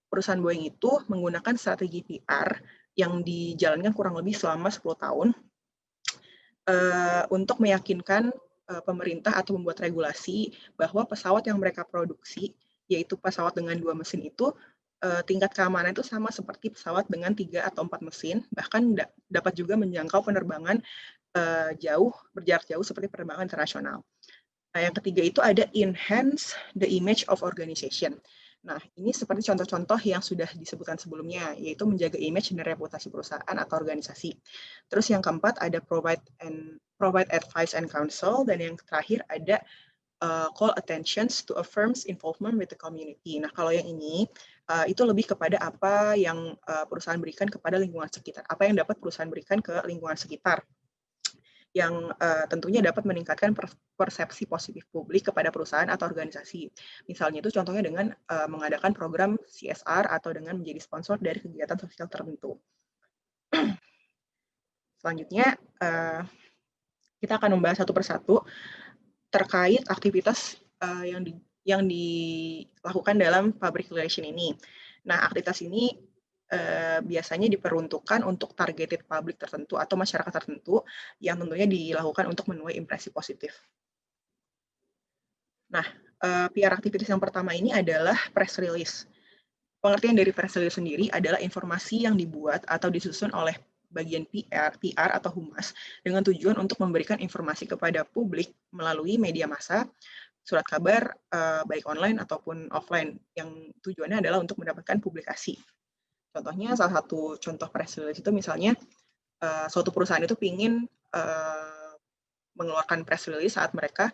Perusahaan Boeing itu menggunakan strategi PR yang dijalankan kurang lebih selama 10 tahun untuk meyakinkan pemerintah atau membuat regulasi bahwa pesawat yang mereka produksi, yaitu pesawat dengan 2 mesin itu, tingkat keamanan itu sama seperti pesawat dengan 3 atau 4 mesin, bahkan dapat juga menjangkau penerbangan berjarak jauh seperti penerbangan internasional. Nah, yang ketiga itu ada enhance the image of organization. Nah, ini seperti contoh-contoh yang sudah disebutkan sebelumnya, yaitu menjaga image dan reputasi perusahaan atau organisasi. Terus yang keempat ada provide advice and counsel, dan yang terakhir ada call attentions to a firm's involvement with the community. Nah, kalau yang ini itu lebih kepada apa yang perusahaan berikan kepada lingkungan sekitar, apa yang dapat perusahaan berikan ke lingkungan sekitar, yang tentunya dapat meningkatkan persepsi positif publik kepada perusahaan atau organisasi. Misalnya itu contohnya dengan mengadakan program CSR atau dengan menjadi sponsor dari kegiatan sosial tertentu. Selanjutnya, kita akan membahas satu persatu terkait aktivitas yang dilakukan dalam public relation ini. Nah, aktivitas ini biasanya diperuntukkan untuk targeted public tertentu atau masyarakat tertentu yang tentunya dilakukan untuk menuai impresi positif. Nah, PR aktivitas yang pertama ini adalah press release. Pengertian dari press release sendiri adalah informasi yang dibuat atau disusun oleh bagian PR atau humas dengan tujuan untuk memberikan informasi kepada publik melalui media massa, surat kabar, baik online ataupun offline, yang tujuannya adalah untuk mendapatkan publikasi. Contohnya, salah satu contoh press release itu misalnya suatu perusahaan itu ingin mengeluarkan press release saat mereka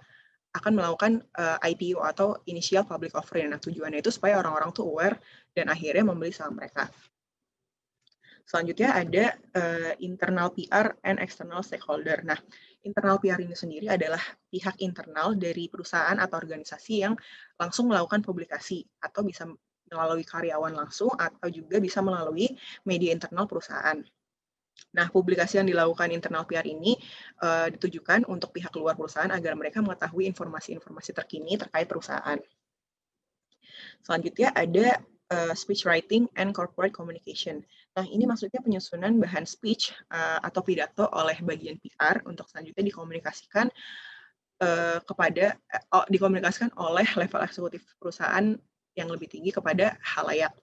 akan melakukan IPO atau initial public offering. Nah, tujuannya itu supaya orang-orang tuh aware dan akhirnya membeli saham mereka. Selanjutnya ada internal PR and external stakeholder. Nah, internal PR ini sendiri adalah pihak internal dari perusahaan atau organisasi yang langsung melakukan publikasi, atau bisa melalui karyawan langsung, atau juga bisa melalui media internal perusahaan. Nah, publikasi yang dilakukan internal PR ini ditujukan untuk pihak luar perusahaan agar mereka mengetahui informasi-informasi terkini terkait perusahaan. Selanjutnya ada speech writing and corporate communication. Nah, ini maksudnya penyusunan bahan speech atau pidato oleh bagian PR untuk selanjutnya dikomunikasikan dikomunikasikan oleh level eksekutif perusahaan yang lebih tinggi kepada khalayak.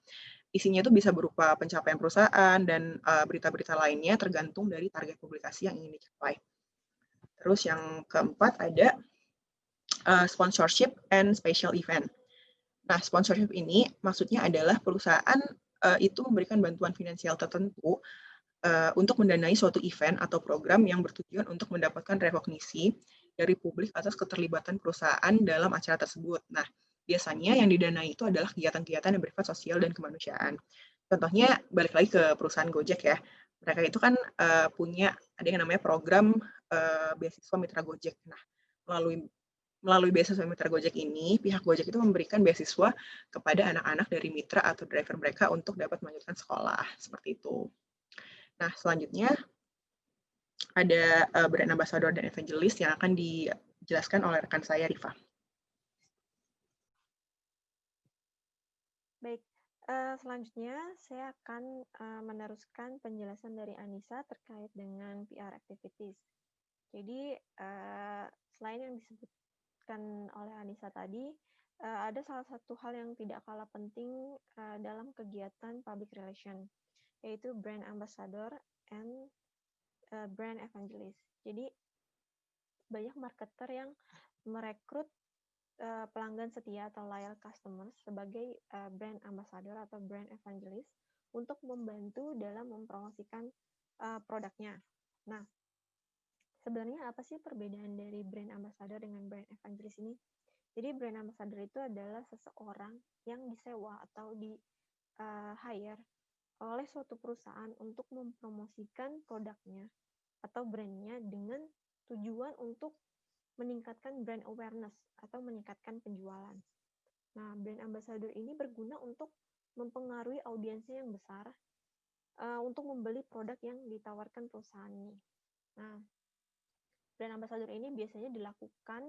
Isinya itu bisa berupa pencapaian perusahaan dan berita-berita lainnya tergantung dari target publikasi yang ingin dicapai. Terus yang keempat ada sponsorship and special event. Nah, sponsorship ini maksudnya adalah perusahaan itu memberikan bantuan finansial tertentu untuk mendanai suatu event atau program yang bertujuan untuk mendapatkan rekognisi dari publik atas keterlibatan perusahaan dalam acara tersebut. Nah, biasanya yang didanai itu adalah kegiatan-kegiatan yang bersifat sosial dan kemanusiaan. Contohnya, balik lagi ke perusahaan Gojek ya. Mereka itu kan punya ada yang namanya program beasiswa Mitra Gojek. Nah, melalui beasiswa Mitra Gojek ini, pihak Gojek itu memberikan beasiswa kepada anak-anak dari mitra atau driver mereka untuk dapat melanjutkan sekolah, seperti itu. Nah, selanjutnya ada brand ambassador dan evangelist yang akan dijelaskan oleh rekan saya, Rifa. Baik, selanjutnya saya akan meneruskan penjelasan dari Anissa terkait dengan PR activities. Jadi, selain yang disebutkan oleh Anissa tadi, ada salah satu hal yang tidak kalah penting dalam kegiatan public relation, yaitu brand ambassador and brand evangelist. Jadi, banyak marketer yang merekrut pelanggan setia atau loyal customers sebagai brand ambassador atau brand evangelist untuk membantu dalam mempromosikan produknya. Nah, sebenarnya apa sih perbedaan dari brand ambassador dengan brand evangelist ini? Jadi brand ambassador itu adalah seseorang yang disewa atau di-hire oleh suatu perusahaan untuk mempromosikan produknya atau brandnya dengan tujuan untuk meningkatkan brand awareness atau meningkatkan penjualan. Nah, brand ambassador ini berguna untuk mempengaruhi audiensnya yang besar untuk membeli produk yang ditawarkan perusahaan ini. Nah, brand ambassador ini biasanya dilakukan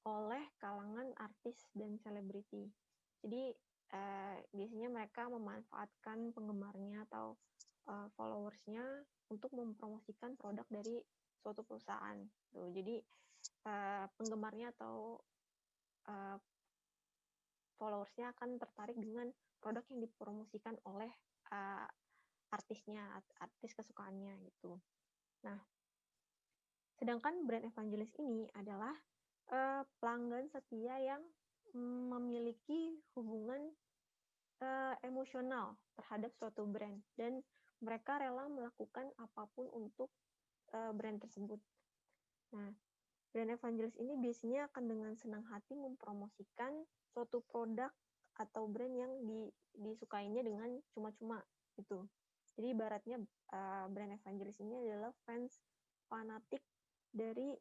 oleh kalangan artis dan selebriti. Jadi, biasanya mereka memanfaatkan penggemarnya atau followersnya untuk mempromosikan produk dari suatu perusahaan. Tuh, jadi, penggemarnya atau followersnya akan tertarik dengan produk yang dipromosikan oleh artisnya, artis kesukaannya gitu. Nah, sedangkan brand evangelist ini adalah pelanggan setia yang memiliki hubungan emosional terhadap suatu brand dan mereka rela melakukan apapun untuk brand tersebut. Nah, brand evangelist ini biasanya akan dengan senang hati mempromosikan suatu produk atau brand yang disukainya dengan cuma-cuma gitu. Jadi ibaratnya brand evangelist ini adalah fans fanatik dari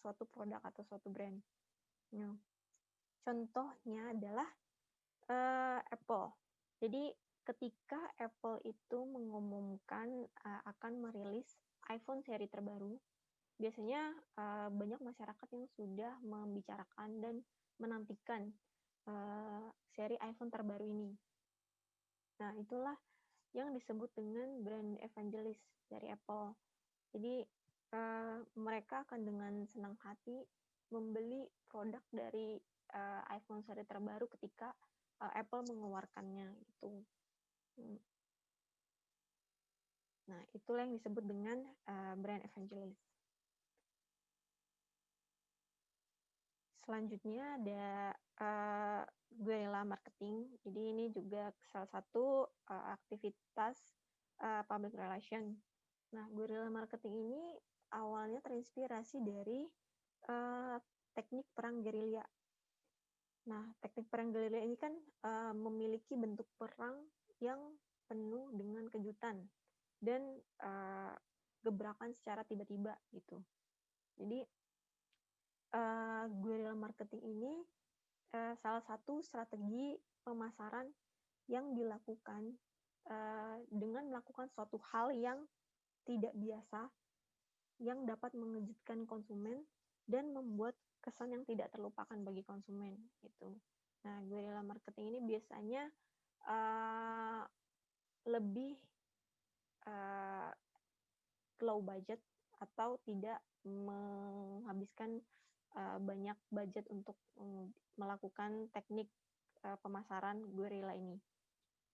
suatu produk atau suatu brand. Nah, contohnya adalah Apple. Jadi ketika Apple itu mengumumkan akan merilis iPhone seri terbaru, biasanya banyak masyarakat yang sudah membicarakan dan menantikan seri iPhone terbaru ini. Nah, itulah yang disebut dengan brand evangelist dari Apple. Jadi mereka akan dengan senang hati membeli produk dari iPhone seri terbaru ketika Apple mengeluarkannya gitu. Nah, itulah yang disebut dengan brand evangelist. Selanjutnya ada guerrilla marketing. Jadi ini juga salah satu aktivitas public relation. Nah, guerrilla marketing ini awalnya terinspirasi dari teknik perang gerilya. Nah, teknik perang gerilya ini kan memiliki bentuk perang yang penuh dengan kejutan dan gebrakan secara tiba-tiba gitu. Jadi guerrilla marketing ini salah satu strategi pemasaran yang dilakukan dengan melakukan suatu hal yang tidak biasa, yang dapat mengejutkan konsumen dan membuat kesan yang tidak terlupakan bagi konsumen gitu. Nah, guerrilla marketing ini biasanya lebih low budget atau tidak menghabiskan banyak budget untuk melakukan teknik pemasaran guerrilla ini.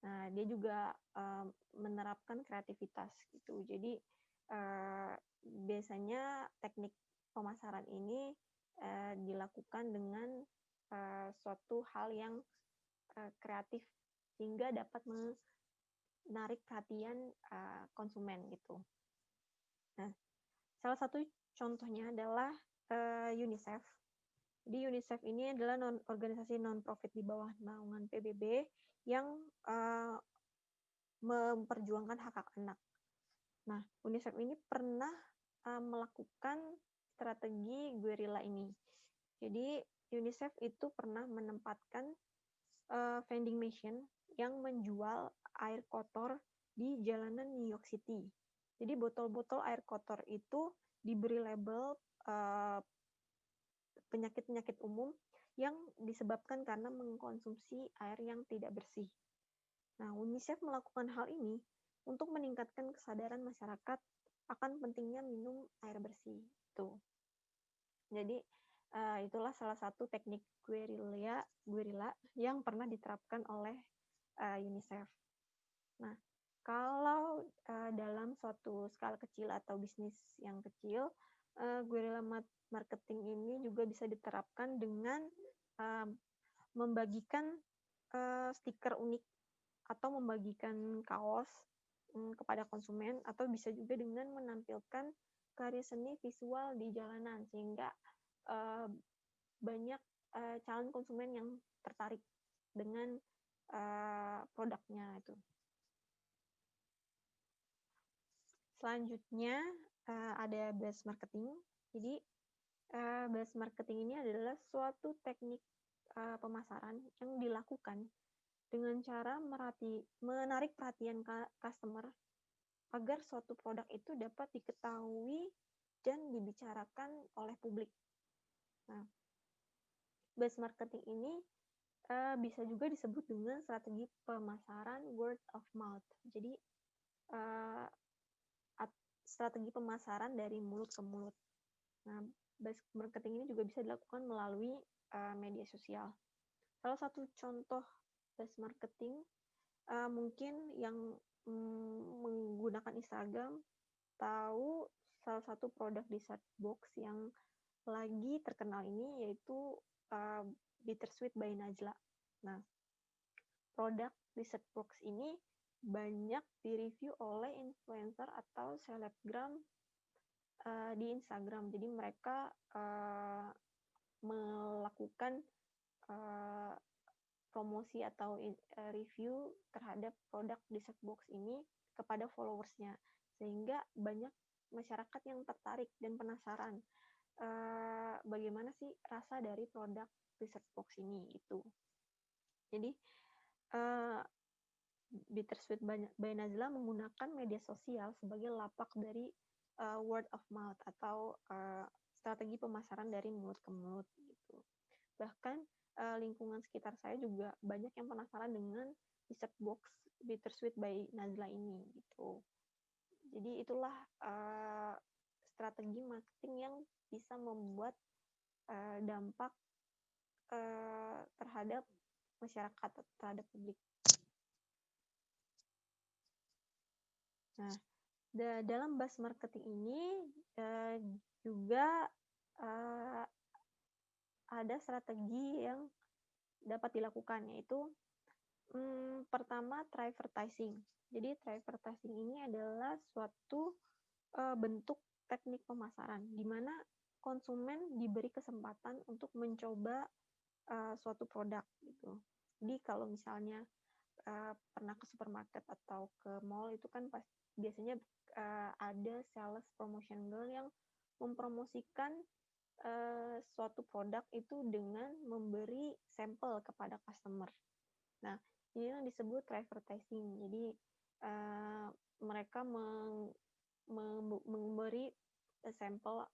Nah, dia juga menerapkan kreativitas gitu. Jadi biasanya teknik pemasaran ini dilakukan dengan suatu hal yang kreatif sehingga dapat menarik perhatian konsumen gitu. Nah, salah satu contohnya adalah UNICEF. Jadi UNICEF ini adalah organisasi non-profit di bawah naungan PBB yang memperjuangkan hak-hak anak. Nah, UNICEF ini pernah melakukan strategi guerrilla ini. Jadi UNICEF itu pernah menempatkan vending machine yang menjual air kotor di jalanan New York City. Jadi botol-botol air kotor itu diberi label penyakit-penyakit umum yang disebabkan karena mengkonsumsi air yang tidak bersih. Nah, UNICEF melakukan hal ini untuk meningkatkan kesadaran masyarakat akan pentingnya minum air bersih. Tuh. Jadi, itulah salah satu teknik guerrilla yang pernah diterapkan oleh UNICEF. Nah, kalau dalam suatu skala kecil atau bisnis yang kecil, guerrilla marketing ini juga bisa diterapkan dengan membagikan stiker unik atau membagikan kaos kepada konsumen, atau bisa juga dengan menampilkan karya seni visual di jalanan sehingga banyak calon konsumen yang tertarik dengan produknya itu. Selanjutnya ada buzz marketing. Jadi buzz marketing ini adalah suatu teknik pemasaran yang dilakukan dengan cara menarik perhatian customer agar suatu produk itu dapat diketahui dan dibicarakan oleh publik. Nah, buzz marketing ini bisa juga disebut dengan strategi pemasaran word of mouth. Jadi strategi pemasaran dari mulut ke mulut. Nah, buzz marketing ini juga bisa dilakukan melalui media sosial. Salah satu contoh buzz marketing mungkin yang menggunakan Instagram tahu salah satu produk dessert box yang lagi terkenal ini yaitu Bittersweet by Najla. Nah, produk dessert box ini banyak direview oleh influencer atau selebgram di Instagram. Jadi mereka melakukan promosi atau review terhadap produk dessert box ini kepada followersnya, sehingga banyak masyarakat yang tertarik dan penasaran bagaimana sih rasa dari produk dessert box ini itu. Jadi Bittersweet by Najla menggunakan media sosial sebagai lapak dari word of mouth atau strategi pemasaran dari mulut ke mulut gitu. Bahkan lingkungan sekitar saya juga banyak yang penasaran dengan dessert box Bittersweet by Najla ini gitu. Jadi itulah strategi marketing yang bisa membuat dampak terhadap masyarakat, terhadap publik. Nah, dalam buzz marketing ini juga ada strategi yang dapat dilakukan, yaitu pertama trivertising. Jadi trivertising ini adalah suatu bentuk teknik pemasaran di mana konsumen diberi kesempatan untuk mencoba suatu produk gitu. Jadi kalau misalnya pernah ke supermarket atau ke mall itu kan biasanya ada sales promotion girl yang mempromosikan suatu produk itu dengan memberi sampel kepada customer. Nah, ini yang disebut advertising. Jadi mereka memberi sampel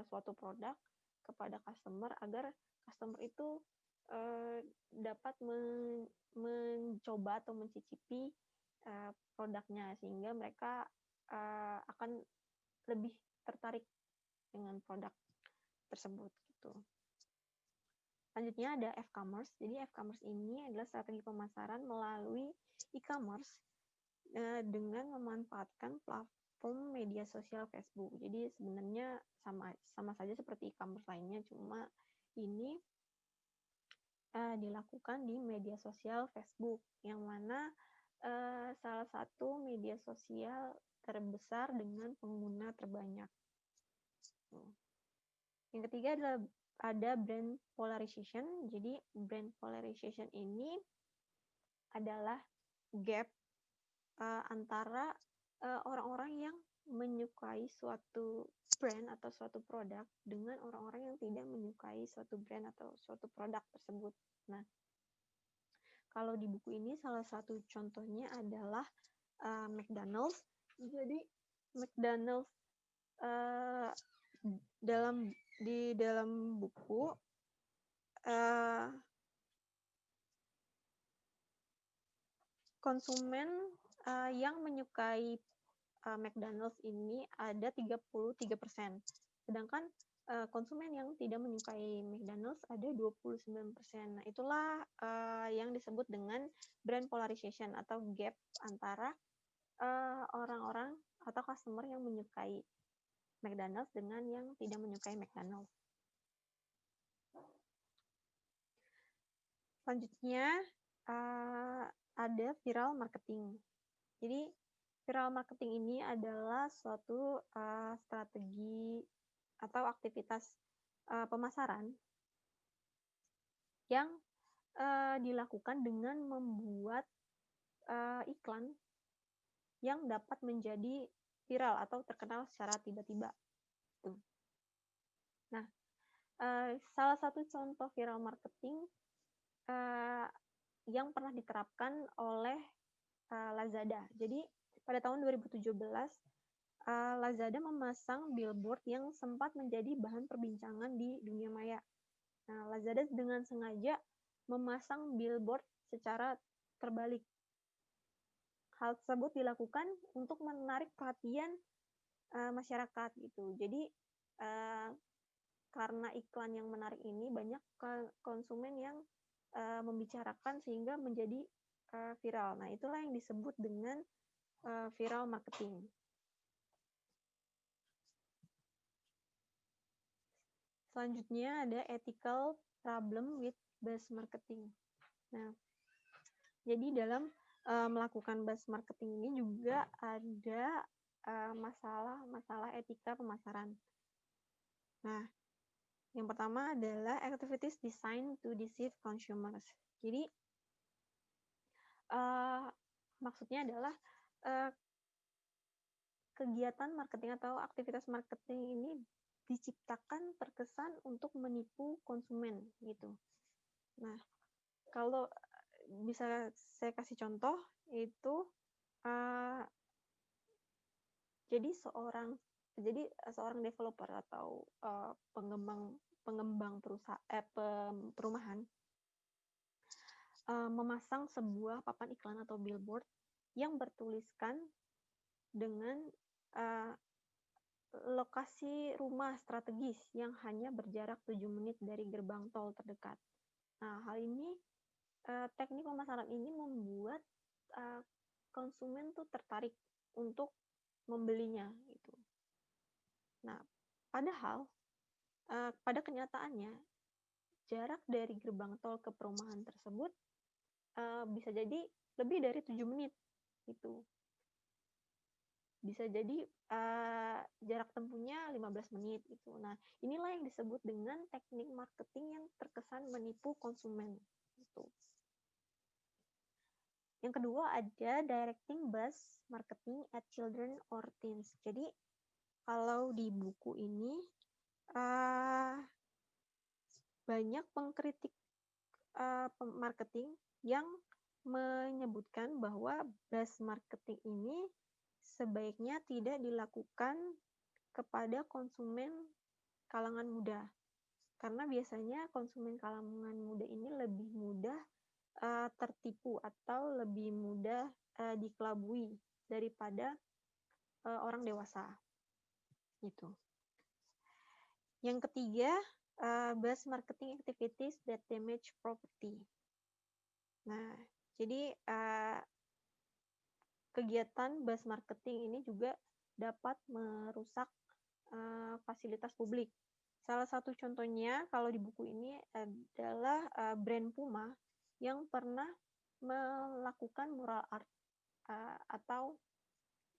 suatu produk kepada customer agar customer itu dapat mencoba atau mencicipi produknya sehingga mereka akan lebih tertarik dengan produk tersebut gitu. Selanjutnya ada F-commerce. Jadi F-commerce ini adalah strategi pemasaran melalui e-commerce dengan memanfaatkan platform media sosial Facebook. Jadi sebenarnya sama saja seperti e-commerce lainnya, cuma ini dilakukan di media sosial Facebook, yang mana salah satu media sosial terbesar dengan pengguna terbanyak. Yang ketiga ada brand polarization. Jadi brand polarization ini adalah gap antara orang-orang yang menyukai suatu brand atau suatu produk dengan orang-orang yang tidak menyukai suatu brand atau suatu produk tersebut. Nah, kalau di buku ini salah satu contohnya adalah McDonald's. Jadi McDonald's di dalam buku konsumen yang menyukai McDonald's ini ada 33%. Sedangkan konsumen yang tidak menyukai McDonald's ada 29%. Nah, itulah yang disebut dengan brand polarization atau gap antara orang-orang atau customer yang menyukai McDonald's dengan yang tidak menyukai McDonald's. Selanjutnya ada viral marketing. Jadi viral marketing ini adalah suatu strategi atau aktivitas pemasaran yang dilakukan dengan membuat iklan yang dapat menjadi viral atau terkenal secara tiba-tiba. Nah, salah satu contoh viral marketing yang pernah diterapkan oleh Lazada. Jadi pada tahun 2017, Lazada memasang billboard yang sempat menjadi bahan perbincangan di dunia maya. Nah, Lazada dengan sengaja memasang billboard secara terbalik. Hal tersebut dilakukan untuk menarik perhatian masyarakat gitu. Jadi karena iklan yang menarik ini banyak konsumen yang membicarakan sehingga menjadi viral. Nah, itulah yang disebut dengan viral marketing. Selanjutnya ada ethical problem with buzz marketing. Nah, jadi dalam melakukan buzz marketing ini juga ada masalah etika pemasaran. Nah, yang pertama adalah activities designed to deceive consumers. Jadi maksudnya adalah kegiatan marketing atau aktivitas marketing ini diciptakan terkesan untuk menipu konsumen gitu. Nah, kalau bisa saya kasih contoh itu jadi seorang developer atau pengembang perumahan memasang sebuah papan iklan atau billboard yang bertuliskan dengan lokasi rumah strategis yang hanya berjarak 7 menit dari gerbang tol terdekat. Nah, hal ini teknik pemasaran ini membuat konsumen tuh tertarik untuk membelinya gitu. Nah, padahal pada kenyataannya jarak dari gerbang tol ke perumahan tersebut bisa jadi lebih dari 7 menit gitu. Bisa jadi jarak tempuhnya 15 menit gitu. Nah, inilah yang disebut dengan teknik marketing yang terkesan menipu konsumen gitu. Yang kedua ada directing buzz marketing at children or teens. Jadi kalau di buku ini banyak pengkritik marketing yang menyebutkan bahwa buzz marketing ini sebaiknya tidak dilakukan kepada konsumen kalangan muda. Karena biasanya konsumen kalangan muda ini lebih mudah tertipu atau lebih mudah dikelabui daripada orang dewasa. Gitu. Yang ketiga, buzz marketing activities that damage property. Nah, jadi kegiatan buzz marketing ini juga dapat merusak fasilitas publik. Salah satu contohnya kalau di buku ini adalah brand Puma yang pernah melakukan mural art atau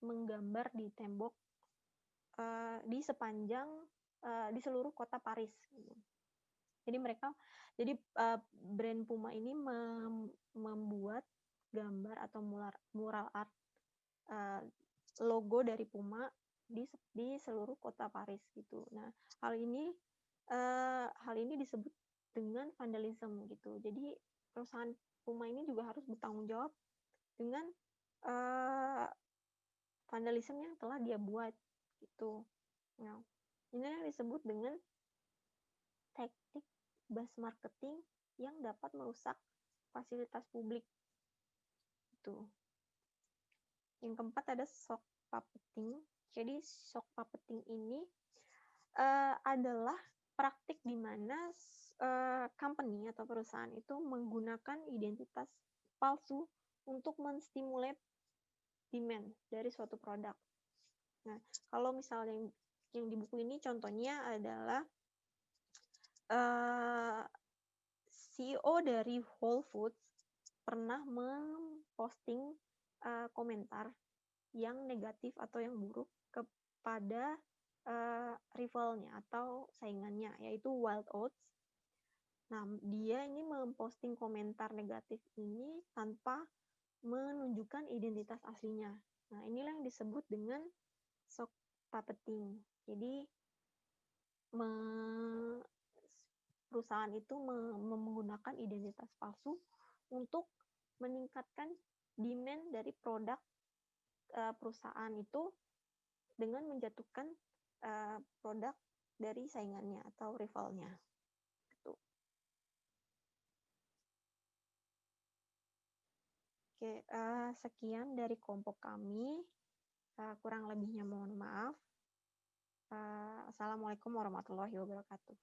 menggambar di tembok di sepanjang di seluruh kota Paris. Jadi brand Puma ini membuat gambar atau mural art logo dari Puma di seluruh kota Paris gitu. Nah, hal ini disebut dengan vandalisme gitu. Jadi perusahaan Puma ini juga harus bertanggung jawab dengan vandalisme yang telah dia buat gitu. Nah, ini yang disebut dengan teknik buzz marketing yang dapat merusak fasilitas publik. Itu. Yang keempat ada sock puppeting. Jadi sock puppeting ini adalah praktik di mana company atau perusahaan itu menggunakan identitas palsu untuk menstimulate demand dari suatu produk. Nah, kalau misalnya yang di buku ini contohnya adalah CEO dari Whole Foods pernah memposting komentar yang negatif atau yang buruk kepada rivalnya atau saingannya, yaitu Wild Oats. Nah, dia ini memposting komentar negatif ini tanpa menunjukkan identitas aslinya. Nah, inilah yang disebut dengan sock puppeting. Jadi, perusahaan itu menggunakan identitas palsu untuk meningkatkan demand dari produk perusahaan itu dengan menjatuhkan produk dari saingannya atau rivalnya. Gitu. Oke, sekian dari kelompok kami. Kurang lebihnya mohon maaf. Assalamualaikum warahmatullahi wabarakatuh.